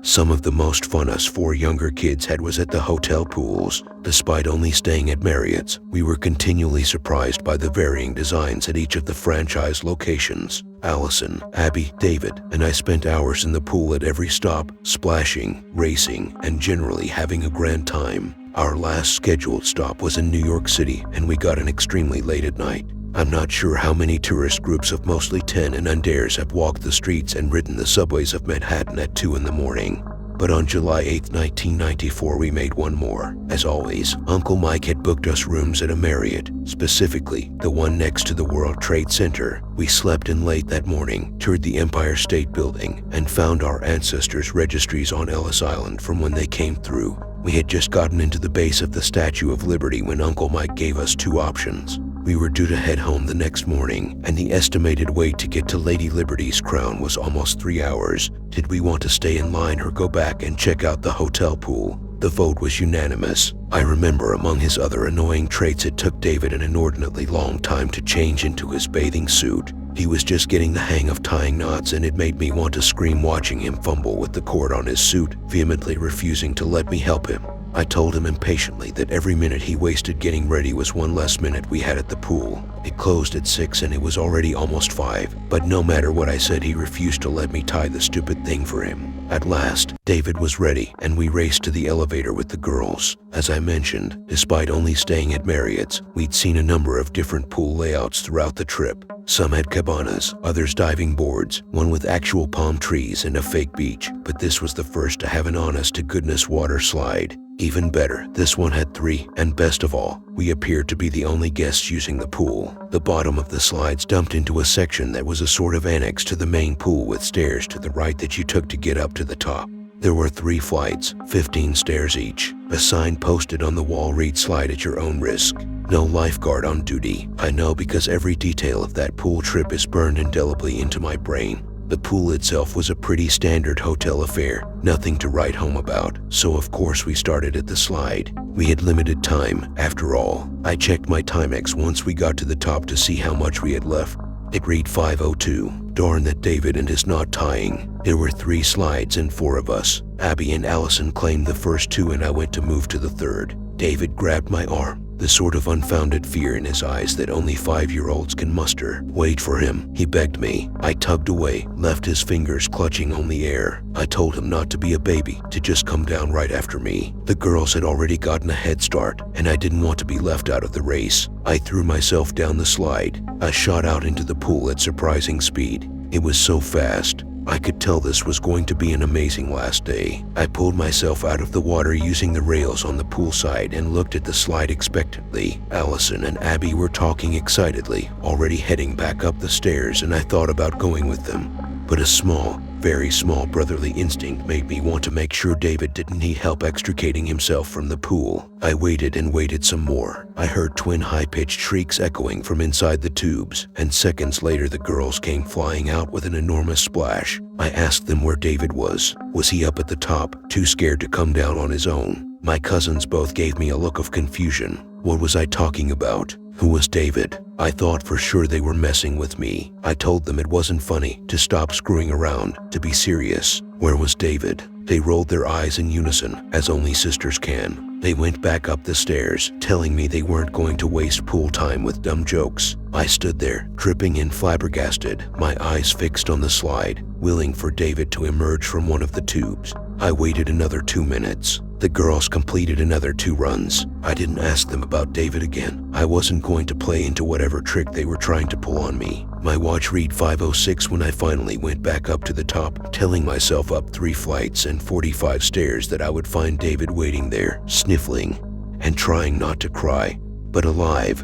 some of the most fun us 4 younger kids had was at the hotel pools. Despite only staying at Marriott's, we were continually surprised by the varying designs at each of the franchise locations. Allison, Abby, David, and I spent hours in the pool at every stop, splashing, racing, and generally having a grand time. Our last scheduled stop was in New York City, and we got in extremely late at night. I'm not sure how many tourist groups of mostly 10 and unders have walked the streets and ridden the subways of Manhattan at 2 in the morning. But on July 8, 1994, we made one more. As always, Uncle Mike had booked us rooms at a Marriott, specifically the one next to the World Trade Center. We slept in late that morning, toured the Empire State Building, and found our ancestors' registries on Ellis Island from when they came through. We had just gotten into the base of the Statue of Liberty when Uncle Mike gave us 2 options. We were due to head home the next morning, and the estimated wait to get to Lady Liberty's crown was almost 3 hours. Did we want to stay in line or go back and check out the hotel pool? The vote was unanimous. I remember among his other annoying traits, it took David an inordinately long time to change into his bathing suit. He was just getting the hang of tying knots, and it made me want to scream watching him fumble with the cord on his suit, vehemently refusing to let me help him. I told him impatiently that every minute he wasted getting ready was one less minute we had at the pool. It closed at 6 and it was already almost 5, but no matter what I said, he refused to let me tie the stupid thing for him. At last, David was ready, and we raced to the elevator with the girls. As I mentioned, despite only staying at Marriott's, we'd seen a number of different pool layouts throughout the trip. Some had cabanas, others diving boards, one with actual palm trees and a fake beach, but this was the first to have an honest-to-goodness water slide. Even better, this one had 3, and best of all, we appeared to be the only guests using the pool. The bottom of the slides dumped into a section that was a sort of annex to the main pool with stairs to the right that you took to get up to the top. There were 3 flights, 15 stairs each. A sign posted on the wall read, "Slide at your own risk. No lifeguard on duty." I know because every detail of that pool trip is burned indelibly into my brain. The pool itself was a pretty standard hotel affair, nothing to write home about, so of course we started at the slide. We had limited time, after all. I checked my Timex once we got to the top to see how much we had left. It read 5:02. Darn that David and his knot tying. There were 3 slides and 4 of us. Abby and Allison claimed the first 2 and I went to move to the 3rd. David grabbed my arm, the sort of unfounded fear in his eyes that only 5-year-olds can muster. "Wait for him," he begged me. I tugged away, left his fingers clutching on the air. I told him not to be a baby, to just come down right after me. The girls had already gotten a head start, and I didn't want to be left out of the race. I threw myself down the slide. I shot out into the pool at surprising speed. It was so fast. I could tell this was going to be an amazing last day. I pulled myself out of the water using the rails on the poolside and looked at the slide expectantly. Allison and Abby were talking excitedly, already heading back up the stairs, and I thought about going with them. But a small, very small brotherly instinct made me want to make sure David didn't need help extricating himself from the pool. I waited and waited some more. I heard twin high-pitched shrieks echoing from inside the tubes, and seconds later the girls came flying out with an enormous splash. I asked them where David was. Was he up at the top, too scared to come down on his own? My cousins both gave me a look of confusion. What was I talking about? Who was David? I thought for sure they were messing with me. I told them it wasn't funny, to stop screwing around, to be serious. Where was David? They rolled their eyes in unison, as only sisters can. They went back up the stairs, telling me they weren't going to waste pool time with dumb jokes. I stood there, dripping and flabbergasted, my eyes fixed on the slide, willing for David to emerge from one of the tubes. I waited another 2 minutes. The girls completed another 2 runs. I didn't ask them about David again. I wasn't going to play into whatever trick they were trying to pull on me. My watch read 5:06 when I finally went back up to the top, telling myself up 3 flights and 45 stairs that I would find David waiting there, sniffling and trying not to cry, but alive.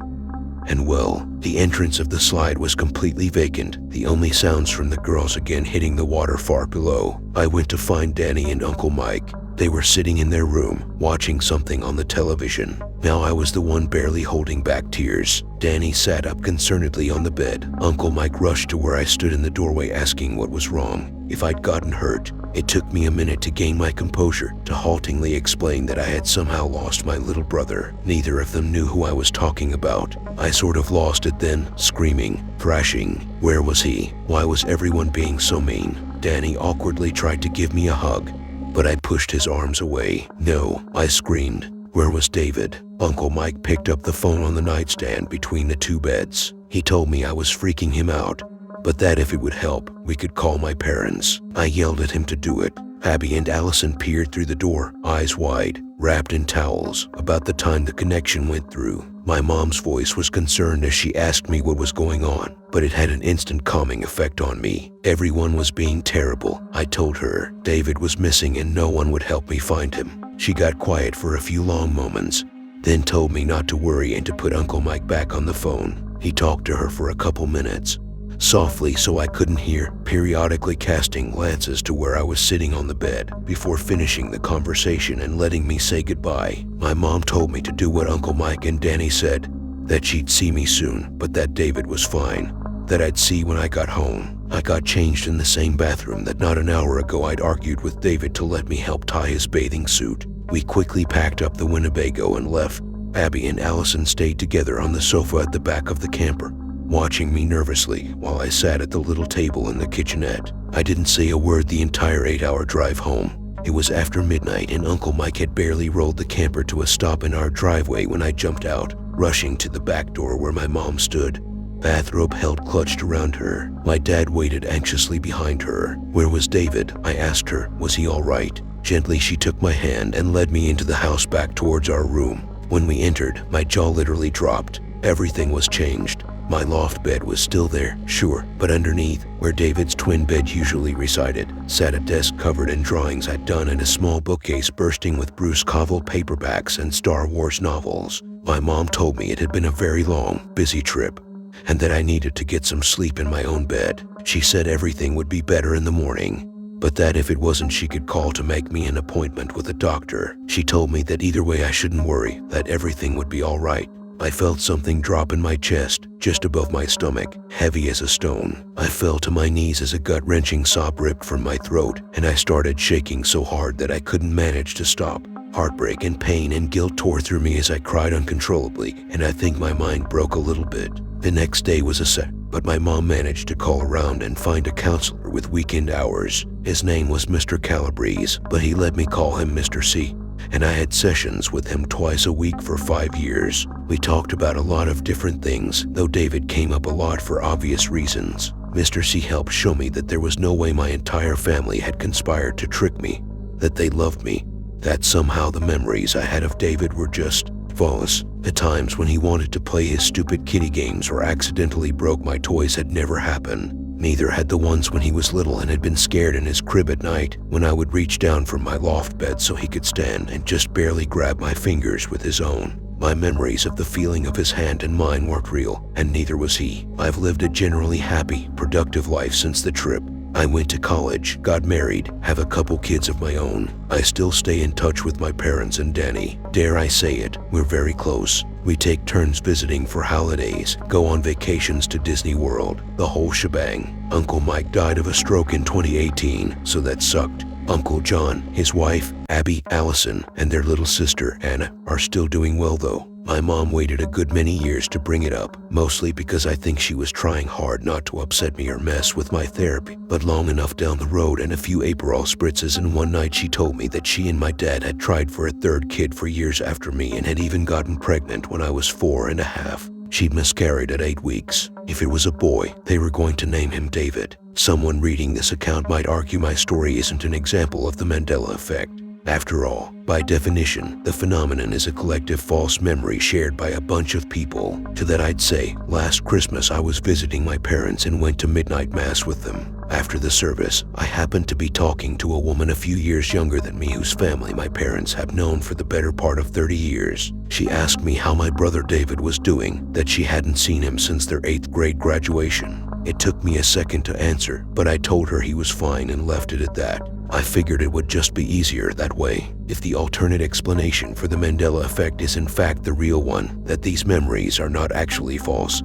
And well, the entrance of the slide was completely vacant, the only sounds from the girls again hitting the water far below. I went to find Danny and Uncle Mike. They were sitting in their room, watching something on the television. Now I was the one barely holding back tears. Danny sat up concernedly on the bed. Uncle Mike rushed to where I stood in the doorway asking what was wrong, if I'd gotten hurt. It took me a minute to gain my composure, to haltingly explain that I had somehow lost my little brother. Neither of them knew who I was talking about. I sort of lost it then, screaming, thrashing. Where was he? Why was everyone being so mean? Danny awkwardly tried to give me a hug, but I pushed his arms away. No, I screamed. Where was David? Uncle Mike picked up the phone on the nightstand between the 2 beds. He told me I was freaking him out, but that if it would help, we could call my parents. I yelled at him to do it. Abby and Allison peered through the door, eyes wide, wrapped in towels. About the time the connection went through, my mom's voice was concerned as she asked me what was going on, but it had an instant calming effect on me. Everyone was being terrible. I told her David was missing and no one would help me find him. She got quiet for a few long moments, then told me not to worry and to put Uncle Mike back on the phone. He talked to her for a couple minutes, softly so I couldn't hear, periodically casting glances to where I was sitting on the bed, before finishing the conversation and letting me say goodbye. My mom told me to do what Uncle Mike and Danny said, that she'd see me soon, but that David was fine, that I'd see when I got home. I got changed in the same bathroom that not an hour ago I'd argued with David to let me help tie his bathing suit. We quickly packed up the Winnebago and left. Abby and Allison stayed together on the sofa at the back of the camper, watching me nervously while I sat at the little table in the kitchenette. I didn't say a word the entire 8-hour drive home. It was after midnight and Uncle Mike had barely rolled the camper to a stop in our driveway when I jumped out, rushing to the back door where my mom stood, bathrobe held clutched around her. My dad waited anxiously behind her. Where was David? I asked her. Was he all right? Gently she took my hand and led me into the house back towards our room. When we entered, my jaw literally dropped. Everything was changed. My loft bed was still there, sure, but underneath, where David's twin bed usually resided, sat a desk covered in drawings I'd done and a small bookcase bursting with Bruce Coville paperbacks and Star Wars novels. My mom told me it had been a very long, busy trip, and that I needed to get some sleep in my own bed. She said everything would be better in the morning, but that if it wasn't she could call to make me an appointment with a doctor. She told me that either way I shouldn't worry, that everything would be all right. I felt something drop in my chest, just above my stomach, heavy as a stone. I fell to my knees as a gut-wrenching sob ripped from my throat, and I started shaking so hard that I couldn't manage to stop. Heartbreak and pain and guilt tore through me as I cried uncontrollably, and I think my mind broke a little bit. The next day was a set, but my mom managed to call around and find a counselor with weekend hours. His name was Mr. Calabrese, but he let me call him Mr. C, and I had sessions with him twice a week for 5 years. We talked about a lot of different things, though David came up a lot for obvious reasons. Mr. C helped show me that there was no way my entire family had conspired to trick me, that they loved me, that somehow the memories I had of David were just false. The times when he wanted to play his stupid kiddie games or accidentally broke my toys had never happened. Neither had the ones when he was little and had been scared in his crib at night, when I would reach down from my loft bed so he could stand and just barely grab my fingers with his own. My memories of the feeling of his hand in mine weren't real, and neither was he. I've lived a generally happy, productive life since the trip. I went to college, got married, have a couple kids of my own. I still stay in touch with my parents and Danny. Dare I say it, we're very close. We take turns visiting for holidays, go on vacations to Disney World, the whole shebang. Uncle Mike died of a stroke in 2018, so that sucked. Uncle John, his wife, Abby, Allison, and their little sister, Anna, are still doing well though. My mom waited a good many years to bring it up, mostly because I think she was trying hard not to upset me or mess with my therapy. But long enough down the road and a few Aperol spritzes, and one night she told me that she and my dad had tried for a third kid for years after me and had even gotten pregnant when I was 4.5. She'd miscarried at 8 weeks. If it was a boy, they were going to name him David. Someone reading this account might argue my story isn't an example of the Mandela effect. After all, by definition, the phenomenon is a collective false memory shared by a bunch of people. To that I'd say, last Christmas I was visiting my parents and went to midnight mass with them. After the service, I happened to be talking to a woman a few years younger than me whose family my parents have known for the better part of 30 years. She asked me how my brother David was doing, that she hadn't seen him since their 8th grade graduation. It took me a second to answer, but I told her he was fine and left it at that. I figured it would just be easier that way. If the alternate explanation for the Mandela effect is in fact the real one, that these memories are not actually false,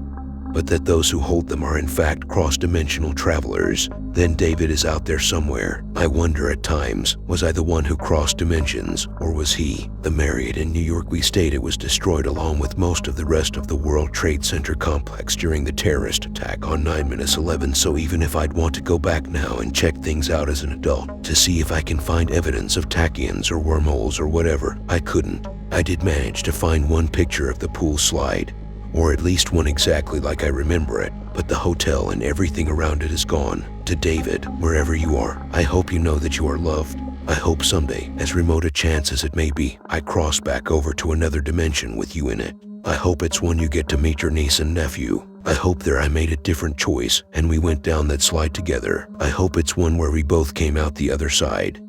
but that those who hold them are in fact cross-dimensional travelers, then David is out there somewhere. I wonder at times, was I the one who crossed dimensions, or was he? The Marriott in New York we stayed at was destroyed along with most of the rest of the World Trade Center complex during the terrorist attack on 9/11, so even if I'd want to go back now and check things out as an adult to see if I can find evidence of tachyons or wormholes or whatever, I couldn't. I did manage to find one picture of the pool slide, or at least one exactly like I remember it, but the hotel and everything around it is gone. To David, wherever you are, I hope you know that you are loved. I hope someday, as remote a chance as it may be, I cross back over to another dimension with you in it. I hope it's one you get to meet your niece and nephew. I hope there I made a different choice and we went down that slide together. I hope it's one where we both came out the other side.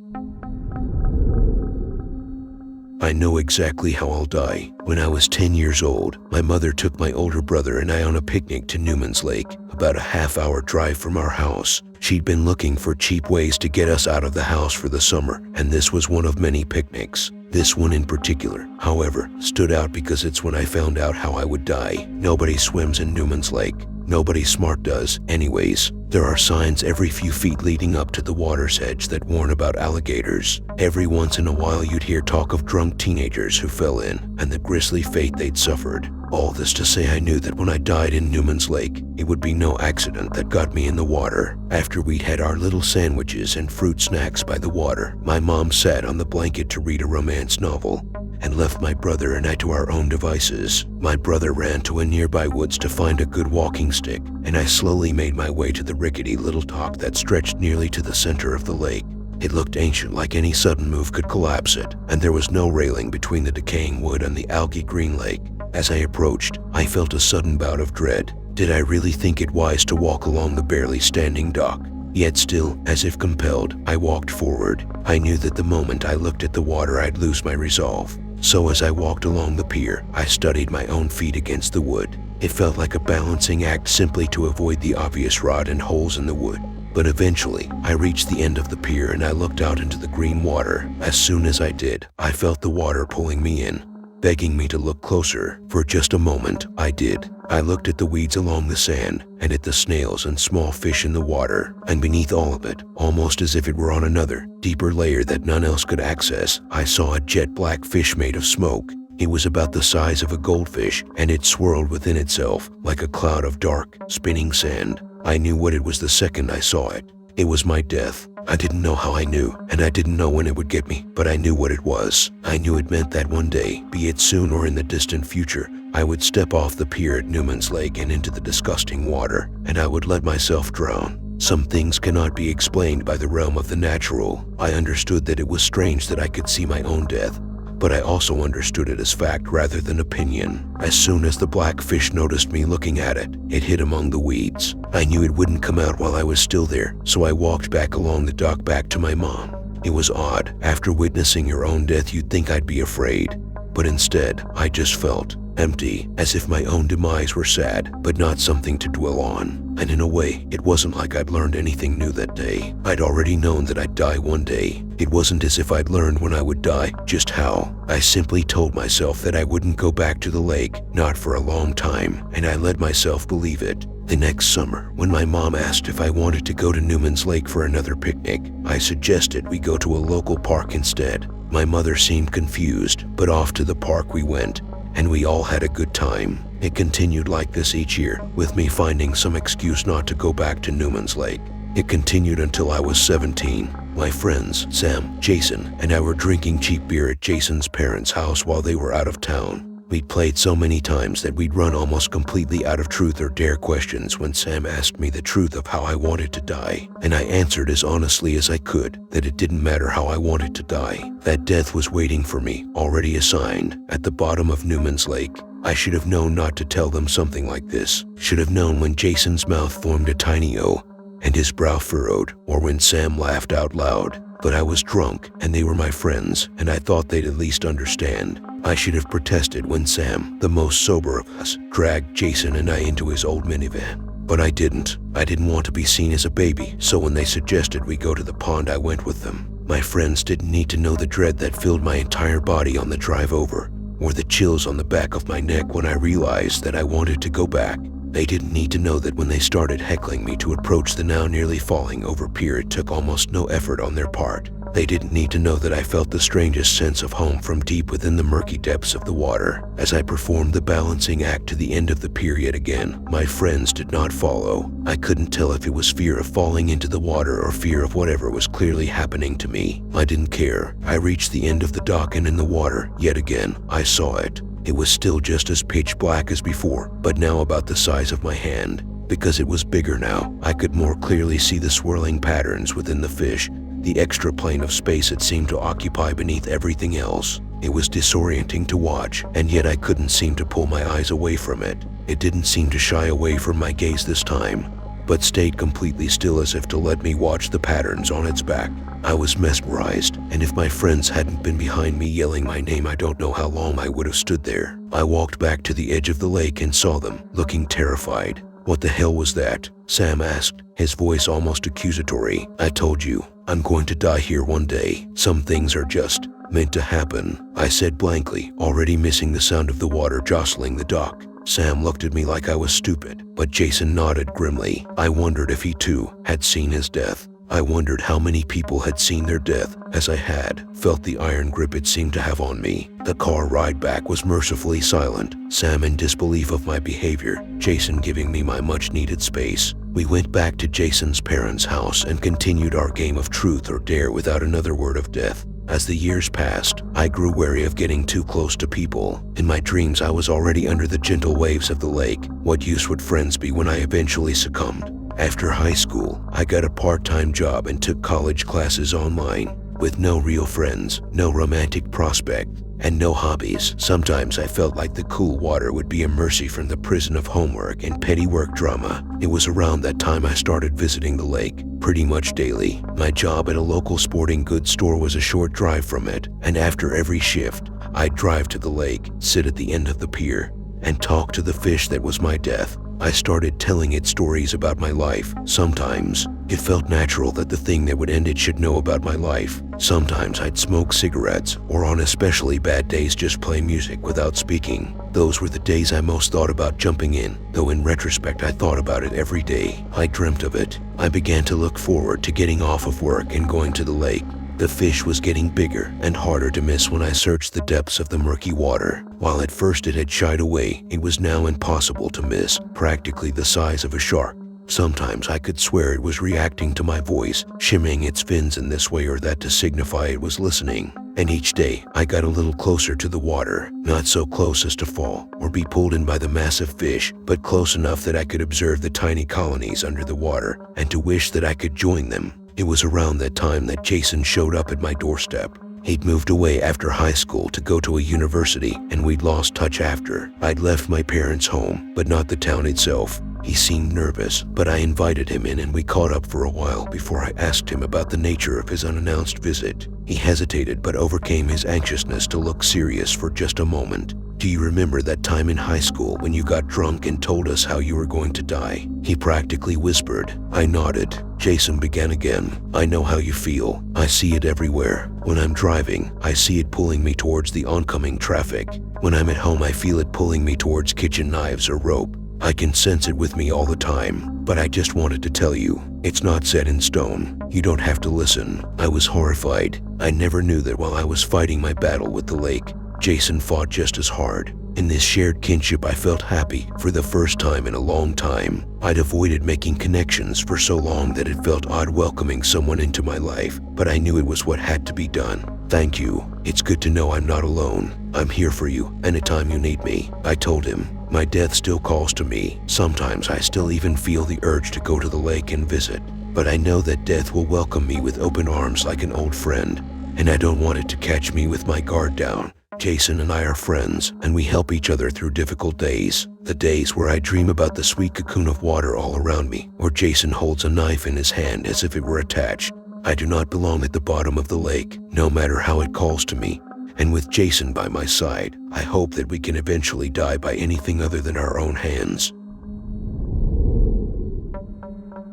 I know exactly how I'll die. When I was 10 years old, my mother took my older brother and I on a picnic to Newman's Lake, about a half-hour drive from our house. She'd been looking for cheap ways to get us out of the house for the summer, and this was one of many picnics. This one in particular, however, stood out because it's when I found out how I would die. Nobody swims in Newman's Lake. Nobody smart does, anyways. There are signs every few feet leading up to the water's edge that warn about alligators. Every once in a while you'd hear talk of drunk teenagers who fell in, and the grisly fate they'd suffered. All this to say I knew that when I died in Newman's Lake, it would be no accident that got me in the water. After we'd had our little sandwiches and fruit snacks by the water, my mom sat on the blanket to read a romance novel, and left my brother and I to our own devices. My brother ran to a nearby woods to find a good walking stick, and I slowly made my way to the rickety little dock that stretched nearly to the center of the lake. It looked ancient, like any sudden move could collapse it, and there was no railing between the decaying wood and the algae-green lake. As I approached, I felt a sudden bout of dread. Did I really think it wise to walk along the barely standing dock? Yet still, as if compelled, I walked forward. I knew that the moment I looked at the water I'd lose my resolve. So as I walked along the pier, I studied my own feet against the wood. It felt like a balancing act simply to avoid the obvious rot and holes in the wood. But eventually, I reached the end of the pier and I looked out into the green water. As soon as I did, I felt the water pulling me in, begging me to look closer. For just a moment, I did. I looked at the weeds along the sand, and at the snails and small fish in the water, and beneath all of it, almost as if it were on another, deeper layer that none else could access, I saw a jet black fish made of smoke. It was about the size of a goldfish, and it swirled within itself like a cloud of dark, spinning sand. I knew what it was the second I saw it. It was my death. I didn't know how I knew, and I didn't know when it would get me, but I knew what it was. I knew it meant that one day, be it soon or in the distant future, I would step off the pier at Newman's Lake and into the disgusting water, and I would let myself drown. Some things cannot be explained by the realm of the natural. I understood that it was strange that I could see my own death, but I also understood it as fact rather than opinion. As soon as the black fish noticed me looking at it, it hid among the weeds. I knew it wouldn't come out while I was still there, so I walked back along the dock back to my mom. It was odd. After witnessing your own death, you'd think I'd be afraid, but instead, I just felt empty, as if my own demise were sad, but not something to dwell on. And in a way, it wasn't like I'd learned anything new that day. I'd already known that I'd die one day. It wasn't as if I'd learned when I would die, just how. I simply told myself that I wouldn't go back to the lake, not for a long time, and I let myself believe it. The next summer, when my mom asked if I wanted to go to Newman's Lake for another picnic, I suggested we go to a local park instead. My mother seemed confused, but off to the park we went, and we all had a good time. It continued like this each year, with me finding some excuse not to go back to Newman's Lake. It continued until I was 17. My friends, Sam, Jason, and I were drinking cheap beer at Jason's parents' house while they were out of town. We'd played so many times that we'd run almost completely out of truth or dare questions when Sam asked me the truth of how I wanted to die, and I answered as honestly as I could that it didn't matter how I wanted to die, that death was waiting for me, already assigned, at the bottom of Newman's Lake. I should have known not to tell them something like this, should have known when Jason's mouth formed a tiny O and his brow furrowed, or when Sam laughed out loud. But I was drunk, and they were my friends, and I thought they'd at least understand. I should have protested when Sam, the most sober of us, dragged Jason and I into his old minivan. But I didn't. I didn't want to be seen as a baby, so when they suggested we go to the pond, I went with them. My friends didn't need to know the dread that filled my entire body on the drive over, or the chills on the back of my neck when I realized that I wanted to go back. They didn't need to know that when they started heckling me to approach the now nearly falling over pier, it took almost no effort on their part. They didn't need to know that I felt the strangest sense of home from deep within the murky depths of the water as I performed the balancing act to the end of the pier yet again. My friends did not follow. I couldn't tell if it was fear of falling into the water or fear of whatever was clearly happening to me. I didn't care. I reached the end of the dock, and in the water, yet again, I saw it. It was still just as pitch black as before, but now about the size of my hand. Because it was bigger now, I could more clearly see the swirling patterns within the fish, the extra plane of space it seemed to occupy beneath everything else. It was disorienting to watch, and yet I couldn't seem to pull my eyes away from it. It didn't seem to shy away from my gaze this time, but stayed completely still as if to let me watch the patterns on its back. I was mesmerized, and if my friends hadn't been behind me yelling my name, I don't know how long I would have stood there. I walked back to the edge of the lake and saw them, looking terrified. "What the hell was that?" Sam asked, his voice almost accusatory. "I told you, I'm going to die here one day. Some things are just meant to happen," I said blankly, already missing the sound of the water jostling the dock. Sam looked at me like I was stupid, but Jason nodded grimly. I wondered if he too had seen his death. I wondered how many people had seen their death, as I had felt the iron grip it seemed to have on me. The car ride back was mercifully silent, Sam in disbelief of my behavior, Jason giving me my much-needed space. We went back to Jason's parents' house and continued our game of truth or dare without another word of death. As the years passed, I grew wary of getting too close to people. In my dreams, I was already under the gentle waves of the lake. What use would friends be when I eventually succumbed? After high school, I got a part-time job and took college classes online. With no real friends, no romantic prospect, and no hobbies, sometimes I felt like the cool water would be a mercy from the prison of homework and petty work drama. It was around that time I started visiting the lake, pretty much daily. My job at a local sporting goods store was a short drive from it, and after every shift, I'd drive to the lake, sit at the end of the pier, and talk to the fish that was my death. I started telling it stories about my life. Sometimes, it felt natural that the thing that would end it should know about my life. Sometimes I'd smoke cigarettes, or on especially bad days just play music without speaking. Those were the days I most thought about jumping in, though in retrospect I thought about it every day. I dreamt of it. I began to look forward to getting off of work and going to the lake. The fish was getting bigger and harder to miss when I searched the depths of the murky water. While at first it had shied away, it was now impossible to miss, practically the size of a shark. Sometimes I could swear it was reacting to my voice, shimmying its fins in this way or that to signify it was listening. And each day, I got a little closer to the water, not so close as to fall or be pulled in by the massive fish, but close enough that I could observe the tiny colonies under the water and to wish that I could join them. It was around that time that Jason showed up at my doorstep. He'd moved away after high school to go to a university, and we'd lost touch after. I'd left my parents' home, but not the town itself. He seemed nervous, but I invited him in and we caught up for a while before I asked him about the nature of his unannounced visit. He hesitated but overcame his anxiousness to look serious for just a moment. "Do you remember that time in high school when you got drunk and told us how you were going to die?" he practically whispered. I nodded. Jason began again. "I know how you feel. I see it everywhere. When I'm driving, I see it pulling me towards the oncoming traffic. When I'm at home, I feel it pulling me towards kitchen knives or rope. I can sense it with me all the time, but I just wanted to tell you, it's not set in stone. You don't have to listen." I was horrified. I never knew that while I was fighting my battle with the lake, Jason fought just as hard. In this shared kinship, I felt happy for the first time in a long time. I'd avoided making connections for so long that it felt odd welcoming someone into my life, but I knew it was what had to be done. Thank you. It's good to know I'm not alone. I'm here for you anytime you need me, I told him. My death still calls to me. Sometimes I still even feel the urge to go to the lake and visit. But I know that death will welcome me with open arms like an old friend, and I don't want it to catch me with my guard down. Jason and I are friends, and we help each other through difficult days. The days where I dream about the sweet cocoon of water all around me, or Jason holds a knife in his hand as if it were attached. I do not belong at the bottom of the lake, no matter how it calls to me. And with Jason by my side, I hope that we can eventually die by anything other than our own hands.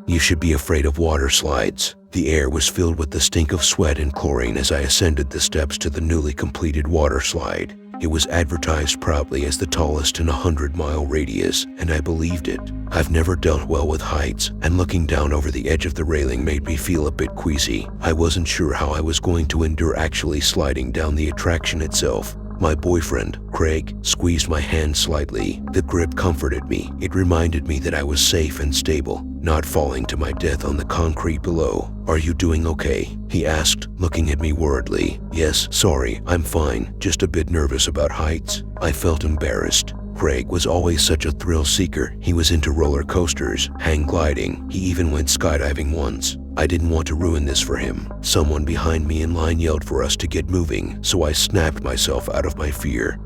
You should be afraid of water slides. The air was filled with the stink of sweat and chlorine as I ascended the steps to the newly completed water slide. It was advertised proudly as the tallest in a 100-mile radius, and I believed it. I've never dealt well with heights, and looking down over the edge of the railing made me feel a bit queasy. I wasn't sure how I was going to endure actually sliding down the attraction itself. My boyfriend, Craig, squeezed my hand slightly. The grip comforted me. It reminded me that I was safe and stable, not falling to my death on the concrete below. Are you doing okay? He asked, looking at me worriedly. Yes, sorry, I'm fine, just a bit nervous about heights. I felt embarrassed. Craig was always such a thrill seeker. He was into roller coasters, hang gliding. He even went skydiving once. I didn't want to ruin this for him. Someone behind me in line yelled for us to get moving, so I snapped myself out of my fear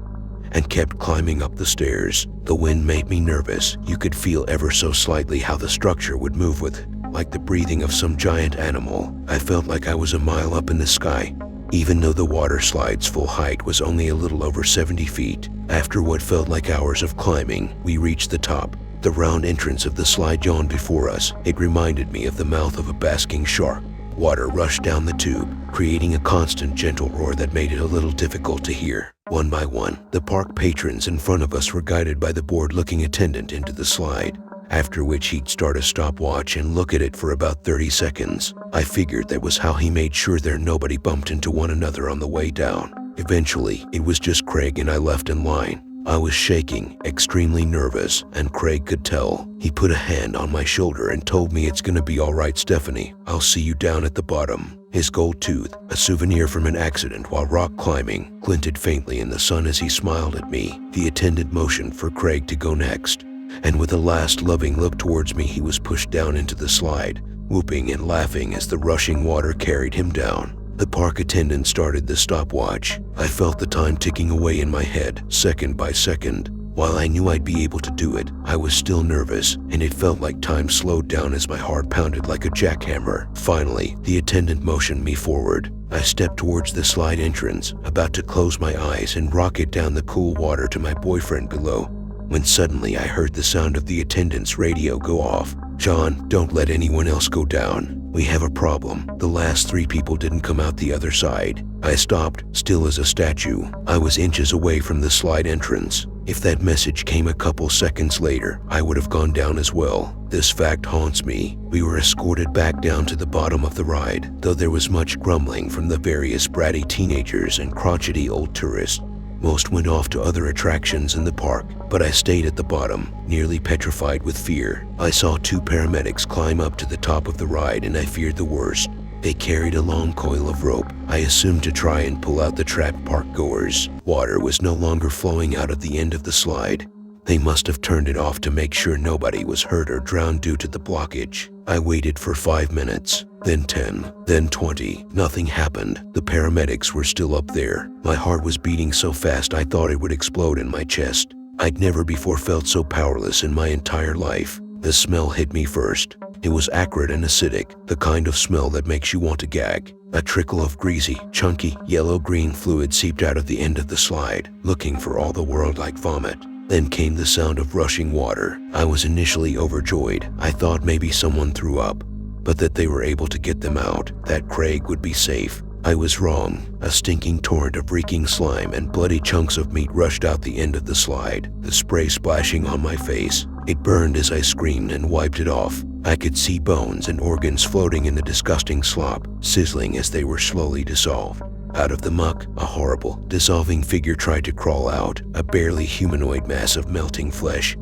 and kept climbing up the stairs. The wind made me nervous. You could feel ever so slightly how the structure would move with it, like the breathing of some giant animal. I felt like I was a mile up in the sky, even though the water slide's full height was only a little over 70 feet. After what felt like hours of climbing, we reached the top. The round entrance of the slide yawned before us. It reminded me of the mouth of a basking shark. Water rushed down the tube, creating a constant gentle roar that made it a little difficult to hear. One by one, the park patrons in front of us were guided by the bored-looking attendant into the slide, after which he'd start a stopwatch and look at it for about 30 seconds. I figured that was how he made sure there nobody bumped into one another on the way down. Eventually, it was just Craig and I left in line. I was shaking, extremely nervous, and Craig could tell. He put a hand on my shoulder and told me, "It's gonna be all right, Stephanie. I'll see you down at the bottom." His gold tooth, a souvenir from an accident while rock climbing, glinted faintly in the sun as he smiled at me. The attendant motioned for Craig to go next, and with a last loving look towards me, he was pushed down into the slide, whooping and laughing as the rushing water carried him down. The park attendant started the stopwatch. I felt the time ticking away in my head, second by second. While I knew I'd be able to do it, I was still nervous, and it felt like time slowed down as my heart pounded like a jackhammer. Finally, the attendant motioned me forward. I stepped towards the slide entrance, about to close my eyes and rocket down the cool water to my boyfriend below, when suddenly I heard the sound of the attendant's radio go off. "John, don't let anyone else go down. We have a problem. The last 3 people didn't come out the other side." I stopped, still as a statue. I was inches away from the slide entrance. If that message came a couple seconds later, I would have gone down as well. This fact haunts me. We were escorted back down to the bottom of the ride, though there was much grumbling from the various bratty teenagers and crotchety old tourists. Most went off to other attractions in the park, but I stayed at the bottom, nearly petrified with fear. I saw 2 paramedics climb up to the top of the ride, and I feared the worst. They carried a long coil of rope, I assumed to try and pull out the trapped park goers. Water was no longer flowing out of the end of the slide. They must have turned it off to make sure nobody was hurt or drowned due to the blockage. I waited for 5 minutes, then 10, then 20. Nothing happened. The paramedics were still up there. My heart was beating so fast I thought it would explode in my chest. I'd never before felt so powerless in my entire life. The smell hit me first. It was acrid and acidic, the kind of smell that makes you want to gag. A trickle of greasy, chunky, yellow-green fluid seeped out of the end of the slide, looking for all the world like vomit. Then came the sound of rushing water. I was initially overjoyed. I thought maybe someone threw up, but that they were able to get them out, that Craig would be safe. I was wrong. A stinking torrent of reeking slime and bloody chunks of meat rushed out the end of the slide, the spray splashing on my face. It burned as I screamed and wiped it off. I could see bones and organs floating in the disgusting slop, sizzling as they were slowly dissolved. Out of the muck, a horrible, dissolving figure tried to crawl out, a barely humanoid mass of melting flesh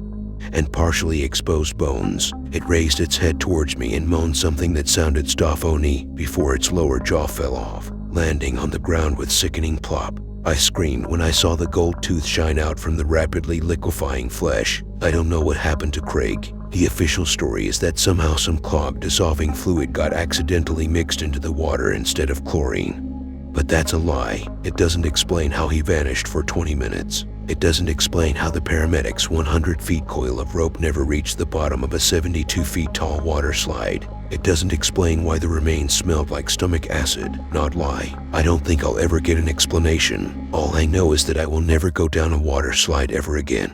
and partially exposed bones. It raised its head towards me and moaned something that sounded Stafoni before its lower jaw fell off, landing on the ground with sickening plop. I screamed when I saw the gold tooth shine out from the rapidly liquefying flesh. I don't know what happened to Craig. The official story is that somehow some clogged dissolving fluid got accidentally mixed into the water instead of chlorine. But that's a lie. It doesn't explain how he vanished for 20 minutes. It doesn't explain how the paramedics' 100 feet coil of rope never reached the bottom of a 72 feet tall water slide. It doesn't explain why the remains smelled like stomach acid. Not lie. I don't think I'll ever get an explanation. All I know is that I will never go down a water slide ever again.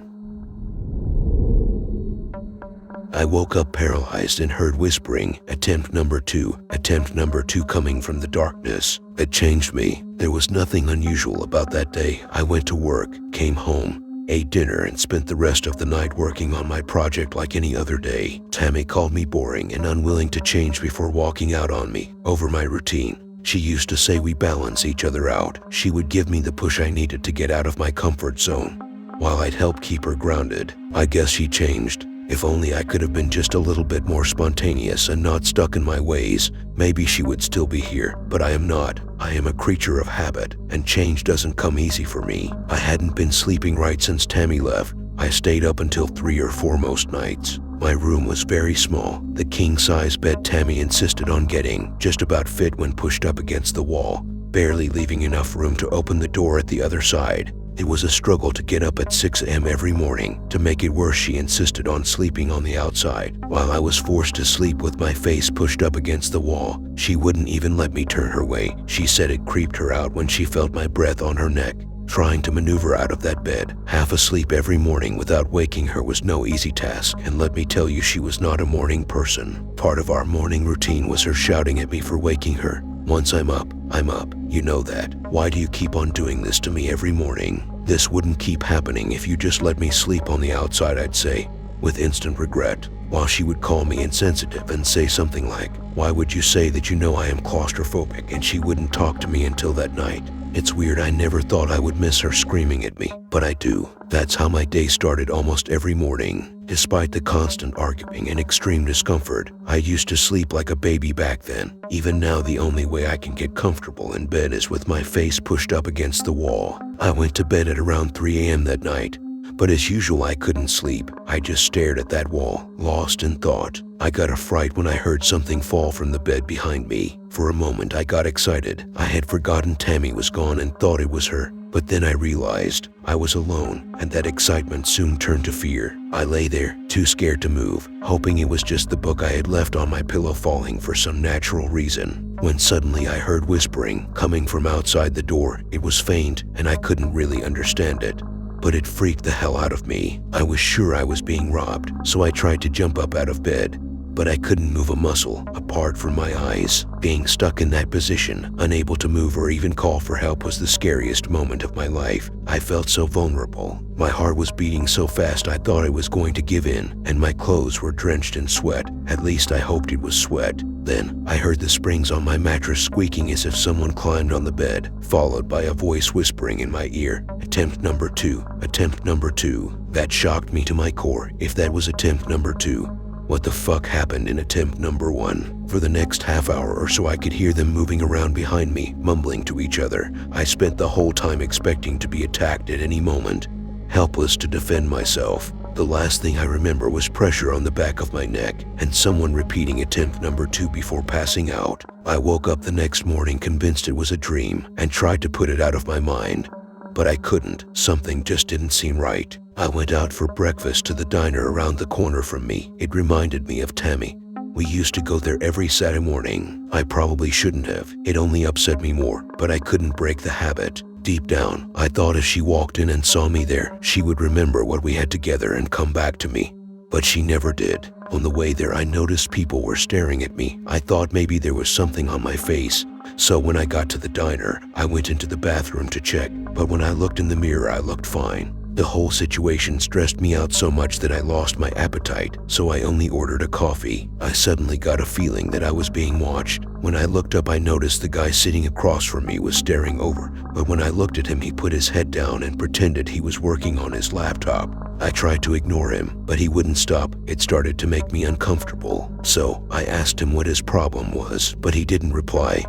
I woke up paralyzed and heard whispering, attempt number 2, attempt number 2 coming from the darkness. It changed me. There was nothing unusual about that day. I went to work, came home, ate dinner and spent the rest of the night working on my project like any other day. Tammy called me boring and unwilling to change before walking out on me over my routine. She used to say we balance each other out. She would give me the push I needed to get out of my comfort zone, while I'd help keep her grounded. I guess she changed. If only I could have been just a little bit more spontaneous and not stuck in my ways, maybe she would still be here. But I am not. I am a creature of habit, and change doesn't come easy for me. I hadn't been sleeping right since Tammy left. I stayed up until 3 or 4 most nights. My room was very small. The king-size bed Tammy insisted on getting just about fit when pushed up against the wall, barely leaving enough room to open the door at the other side. It was a struggle to get up at 6 a.m. every morning. To make it worse, she insisted on sleeping on the outside, while I was forced to sleep with my face pushed up against the wall. She wouldn't even let me turn her way. She said it creeped her out when she felt my breath on her neck. Trying to maneuver out of that bed, half asleep every morning without waking her was no easy task, and let me tell you, she was not a morning person. Part of our morning routine was her shouting at me for waking her. Once I'm up, I'm up. You know that. Why do you keep on doing this to me every morning? This wouldn't keep happening if you just let me sleep on the outside, I'd say, with instant regret, while she would call me insensitive and say something like, why would you say that you know I am claustrophobic? And she wouldn't talk to me until that night. It's weird, I never thought I would miss her screaming at me, but I do. That's how my day started almost every morning. Despite the constant arguing and extreme discomfort, I used to sleep like a baby back then. Even now, the only way I can get comfortable in bed is with my face pushed up against the wall. I went to bed at around 3 a.m. that night, but as usual, I couldn't sleep. I just stared at that wall, lost in thought. I got a fright when I heard something fall from the bed behind me. For a moment, I got excited. I had forgotten Tammy was gone and thought it was her. But then I realized I was alone, and that excitement soon turned to fear. I lay there, too scared to move, hoping it was just the book I had left on my pillow falling for some natural reason, when suddenly I heard whispering coming from outside the door. It was faint, and I couldn't really understand it, but it freaked the hell out of me. I was sure I was being robbed, so I tried to jump up out of bed, but I couldn't move a muscle apart from my eyes. Being stuck in that position, unable to move or even call for help, was the scariest moment of my life. I felt so vulnerable. My heart was beating so fast I thought I was going to give in, and my clothes were drenched in sweat. At least I hoped it was sweat. Then, I heard the springs on my mattress squeaking as if someone climbed on the bed, followed by a voice whispering in my ear, attempt number 2, attempt number 2. That shocked me to my core. If that was attempt number 2, what the fuck happened in attempt number 1? For the next half hour or so, I could hear them moving around behind me, mumbling to each other. I spent the whole time expecting to be attacked at any moment, helpless to defend myself. The last thing I remember was pressure on the back of my neck and someone repeating attempt number 2 before passing out. I woke up the next morning convinced it was a dream and tried to put it out of my mind, but I couldn't. Something just didn't seem right. I went out for breakfast to the diner around the corner from me. It reminded me of Tammy. We used to go there every Saturday morning. I probably shouldn't have. It only upset me more, but I couldn't break the habit. Deep down, I thought if she walked in and saw me there, she would remember what we had together and come back to me. But she never did. On the way there, I noticed people were staring at me. I thought maybe there was something on my face. So when I got to the diner, I went into the bathroom to check, but when I looked in the mirror, I looked fine. The whole situation stressed me out so much that I lost my appetite, so I only ordered a coffee. I suddenly got a feeling that I was being watched. When I looked up, I noticed the guy sitting across from me was staring over, but when I looked at him, he put his head down and pretended he was working on his laptop. I tried to ignore him, but he wouldn't stop. It started to make me uncomfortable, so I asked him what his problem was, but he didn't reply.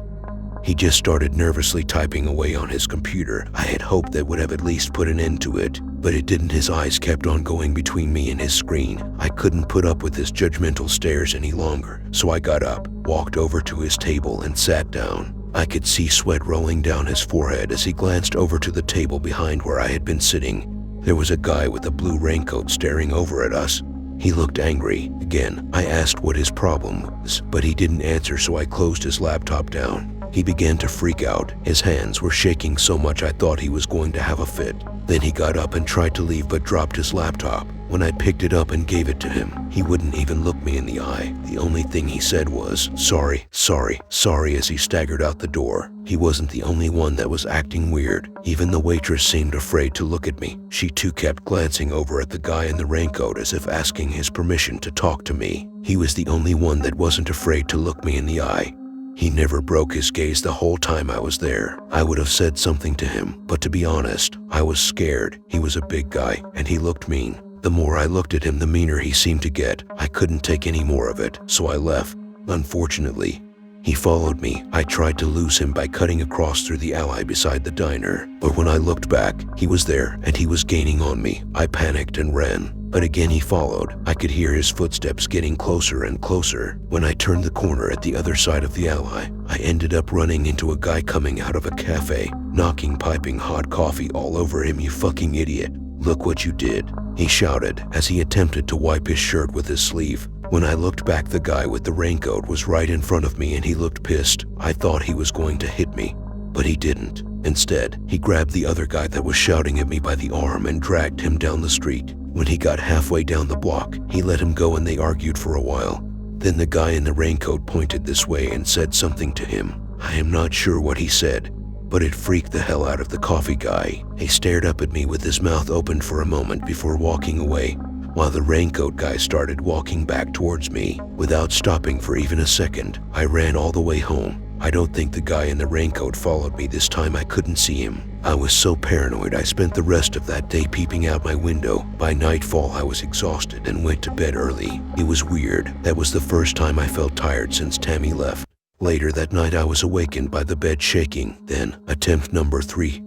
He just started nervously typing away on his computer. I had hoped that would have at least put an end to it, but it didn't. His eyes kept on going between me and his screen. I couldn't put up with his judgmental stares any longer, so I got up, walked over to his table and sat down. I could see sweat rolling down his forehead as he glanced over to the table behind where I had been sitting. There was a guy with a blue raincoat staring over at us. He looked angry. Again, I asked what his problem was, but he didn't answer, so I closed his laptop down. He began to freak out. His hands were shaking so much I thought he was going to have a fit. Then he got up and tried to leave but dropped his laptop. When I picked it up and gave it to him, he wouldn't even look me in the eye. The only thing he said was, "Sorry, sorry, sorry," as he staggered out the door. He wasn't the only one that was acting weird. Even the waitress seemed afraid to look at me. She too kept glancing over at the guy in the raincoat as if asking his permission to talk to me. He was the only one that wasn't afraid to look me in the eye. He never broke his gaze the whole time I was there. I would have said something to him, but to be honest, I was scared. He was a big guy, and he looked mean. The more I looked at him, the meaner he seemed to get. I couldn't take any more of it, so I left. Unfortunately, he followed me. I tried to lose him by cutting across through the alley beside the diner, but when I looked back, he was there, and he was gaining on me. I panicked and ran. But again he followed. I could hear his footsteps getting closer and closer. When I turned the corner at the other side of the alley, I ended up running into a guy coming out of a cafe, knocking piping hot coffee all over him. "You fucking idiot. Look what you did," he shouted as he attempted to wipe his shirt with his sleeve. When I looked back, the guy with the raincoat was right in front of me and he looked pissed. I thought he was going to hit me, but he didn't. Instead, he grabbed the other guy that was shouting at me by the arm and dragged him down the street. When he got halfway down the block, he let him go and they argued for a while. Then the guy in the raincoat pointed this way and said something to him. I am not sure what he said, but it freaked the hell out of the coffee guy. He stared up at me with his mouth open for a moment before walking away, while the raincoat guy started walking back towards me. Without stopping for even a second, I ran all the way home. I don't think the guy in the raincoat followed me this time. I couldn't see him. I was so paranoid I spent the rest of that day peeping out my window. By nightfall I was exhausted and went to bed early. It was weird. That was the first time I felt tired since Tammy left. Later that night I was awakened by the bed shaking. Then, attempt number three.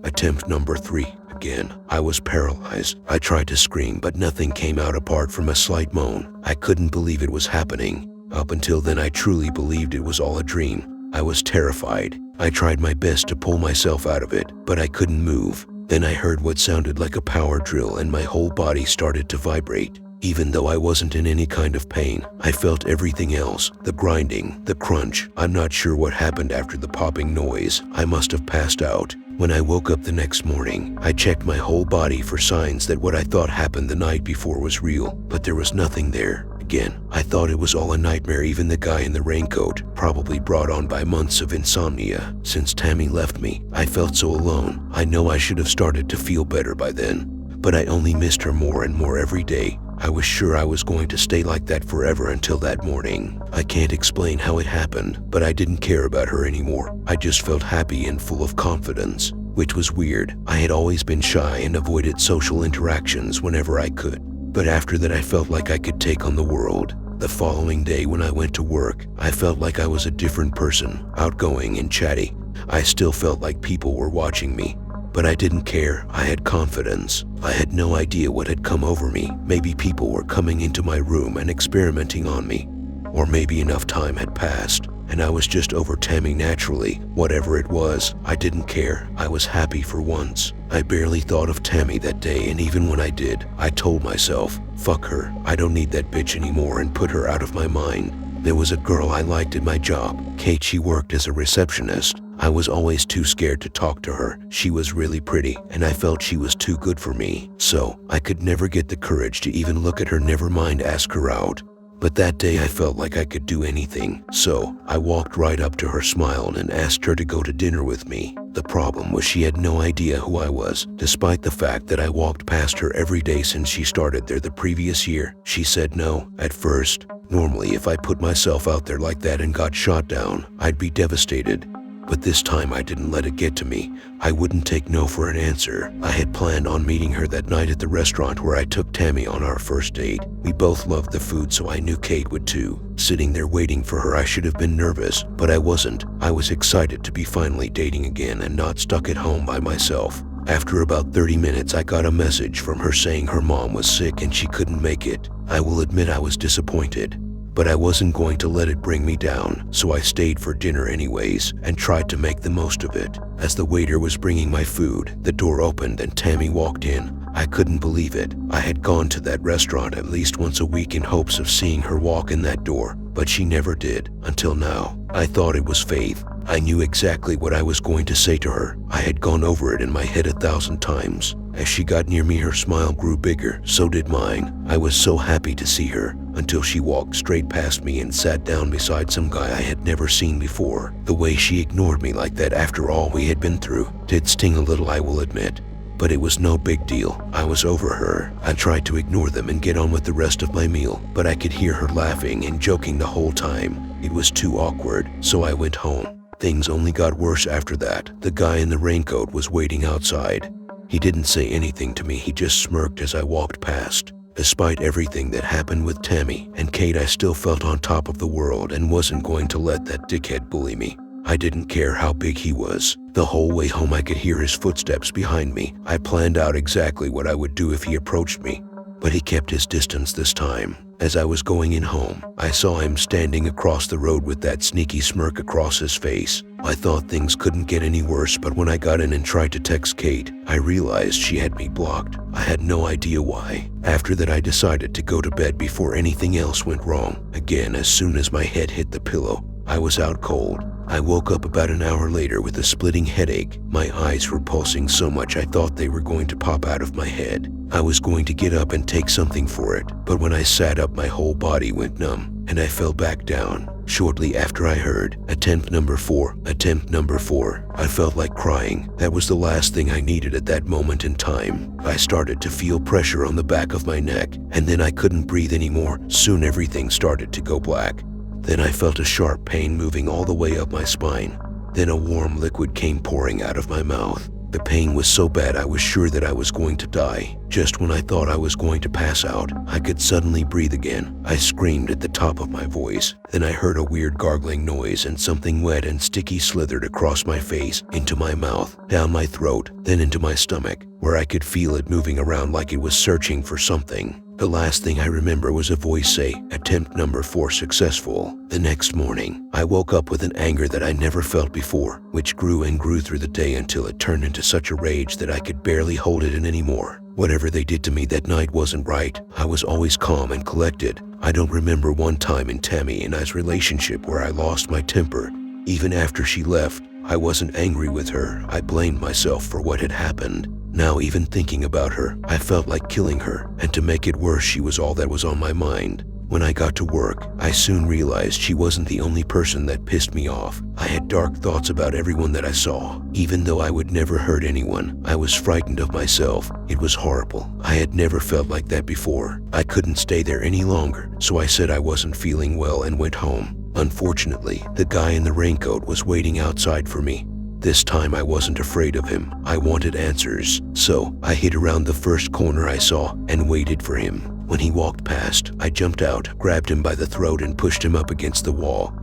Again, I was paralyzed. I tried to scream, but nothing came out apart from a slight moan. I couldn't believe it was happening. Up until then I truly believed it was all a dream. I was terrified. I tried my best to pull myself out of it, but I couldn't move. Then I heard what sounded like a power drill and my whole body started to vibrate. Even though I wasn't in any kind of pain, I felt everything else. The grinding, the crunch. I'm not sure what happened after the popping noise. I must have passed out. When I woke up the next morning, I checked my whole body for signs that what I thought happened the night before was real, but there was nothing there. Again, I thought it was all a nightmare. Even the guy in the raincoat, probably brought on by months of insomnia. Since Tammy left me, I felt so alone. I know I should have started to feel better by then, but I only missed her more and more every day. I was sure I was going to stay like that forever until that morning. I can't explain how it happened, but I didn't care about her anymore. I just felt happy and full of confidence, which was weird. I had always been shy and avoided social interactions whenever I could. But after that I felt like I could take on the world. The following day when I went to work, I felt like I was a different person, outgoing and chatty. I still felt like people were watching me, but I didn't care. I had confidence. I had no idea what had come over me. Maybe people were coming into my room and experimenting on me. Or maybe enough time had passed, and I was just over Tammy naturally. Whatever it was, I didn't care. I was happy for once. I barely thought of Tammy that day, and even when I did, I told myself, fuck her, I don't need that bitch anymore, and put her out of my mind. There was a girl I liked at my job, Kate. She worked as a receptionist. I was always too scared to talk to her. She was really pretty, and I felt she was too good for me. So, I could never get the courage to even look at her, never mind ask her out. But that day I felt like I could do anything, so I walked right up to her, smiled, and asked her to go to dinner with me. The problem was she had no idea who I was, despite the fact that I walked past her every day since she started there the previous year. She said no at first. Normally, if I put myself out there like that and got shot down, I'd be devastated. But this time I didn't let it get to me. I wouldn't take no for an answer. I had planned on meeting her that night at the restaurant where I took Tammy on our first date. We both loved the food, so I knew Kate would too. Sitting there waiting for her, I should have been nervous, but I wasn't. I was excited to be finally dating again and not stuck at home by myself. After about 30 minutes, I got a message from her saying her mom was sick and she couldn't make it. I will admit I was disappointed, but I wasn't going to let it bring me down, so I stayed for dinner anyways and tried to make the most of it. As the waiter was bringing my food, the door opened and Tammy walked in. I couldn't believe it. I had gone to that restaurant at least once a week in hopes of seeing her walk in that door, but she never did, until now. I thought it was faith. I knew exactly what I was going to say to her. I had gone over it in my head 1,000 times. As she got near me, her smile grew bigger, so did mine. I was so happy to see her, until she walked straight past me and sat down beside some guy I had never seen before. The way she ignored me like that after all we had been through did sting a little, I will admit. But it was no big deal. I was over her. I tried to ignore them and get on with the rest of my meal, but I could hear her laughing and joking the whole time. It was too awkward, so I went home. Things only got worse after that. The guy in the raincoat was waiting outside. He didn't say anything to me, he just smirked as I walked past. Despite everything that happened with Tammy and Kate, I still felt on top of the world and wasn't going to let that dickhead bully me. I didn't care how big he was. The whole way home I could hear his footsteps behind me. I planned out exactly what I would do if he approached me, but he kept his distance this time. As I was going in home, I saw him standing across the road with that sneaky smirk across his face. I thought things couldn't get any worse, but when I got in and tried to text Kate, I realized she had me blocked. I had no idea why. After that, I decided to go to bed before anything else went wrong. Again, as soon as my head hit the pillow, I was out cold. I woke up about an hour later with a splitting headache. My eyes were pulsing so much I thought they were going to pop out of my head. I was going to get up and take something for it, but when I sat up, my whole body went numb, and I fell back down. Shortly after, I heard, "Attempt number 4, attempt number 4. I felt like crying. That was the last thing I needed at that moment in time. I started to feel pressure on the back of my neck, and then I couldn't breathe anymore. Soon everything started to go black. Then I felt a sharp pain moving all the way up my spine. Then a warm liquid came pouring out of my mouth. The pain was so bad I was sure that I was going to die. Just when I thought I was going to pass out, I could suddenly breathe again. I screamed at the top of my voice. Then I heard a weird gargling noise and something wet and sticky slithered across my face, into my mouth, down my throat, then into my stomach, where I could feel it moving around like it was searching for something. The last thing I remember was a voice say, "Attempt number 4 successful." The next morning, I woke up with an anger that I never felt before, which grew and grew through the day until it turned into such a rage that I could barely hold it in anymore. Whatever they did to me that night wasn't right. I was always calm and collected. I don't remember one time in Tammy and I's relationship where I lost my temper. Even after she left, I wasn't angry with her. I blamed myself for what had happened. Now, even thinking about her, I felt like killing her, and to make it worse, she was all that was on my mind. When I got to work, I soon realized she wasn't the only person that pissed me off. I had dark thoughts about everyone that I saw. Even though I would never hurt anyone, I was frightened of myself. It was horrible. I had never felt like that before. I couldn't stay there any longer, so I said I wasn't feeling well and went home. Unfortunately, the guy in the raincoat was waiting outside for me. This time I wasn't afraid of him. I wanted answers. So I hid around the first corner I saw and waited for him. When he walked past, I jumped out, grabbed him by the throat and pushed him up against the wall.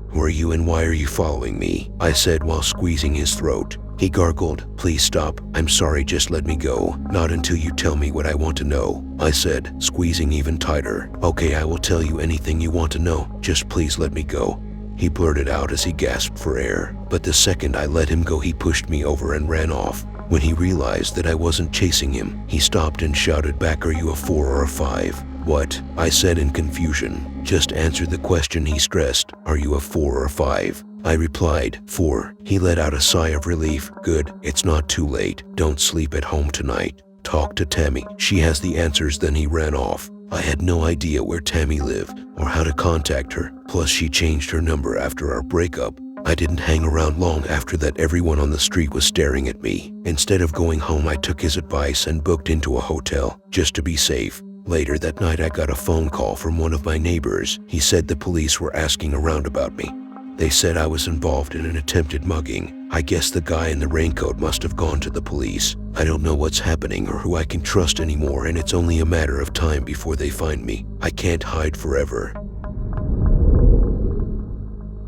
"Who are you and why are you following me?" I said while squeezing his throat. He gargled, "Please stop. I'm sorry, just let me go. Not until you tell me what I want to know," I said, squeezing even tighter. "Okay, I will tell you anything you want to know. Just please let me go," he blurted out as he gasped for air. But the second I let him go, he pushed me over and ran off. When he realized that I wasn't chasing him, he stopped and shouted back, "Are you a 4 or a 5? "What?" I said in confusion. "Just answer the question," he stressed. "Are you a 4 or a 5? I replied, 4. He let out a sigh of relief. "Good, it's not too late. Don't sleep at home tonight. Talk to Tammy. She has the answers." Then he ran off. I had no idea where Tammy lived or how to contact her. Plus, she changed her number after our breakup. I didn't hang around long after that. Everyone on the street was staring at me. Instead of going home, I took his advice and booked into a hotel just to be safe. Later that night, I got a phone call from one of my neighbors. He said the police were asking around about me. They said I was involved in an attempted mugging. I guess the guy in the raincoat must have gone to the police. I don't know what's happening or who I can trust anymore, and it's only a matter of time before they find me. I can't hide forever.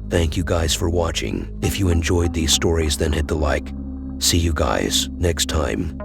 Thank you guys for watching. If you enjoyed these stories, then hit the like. See you guys next time.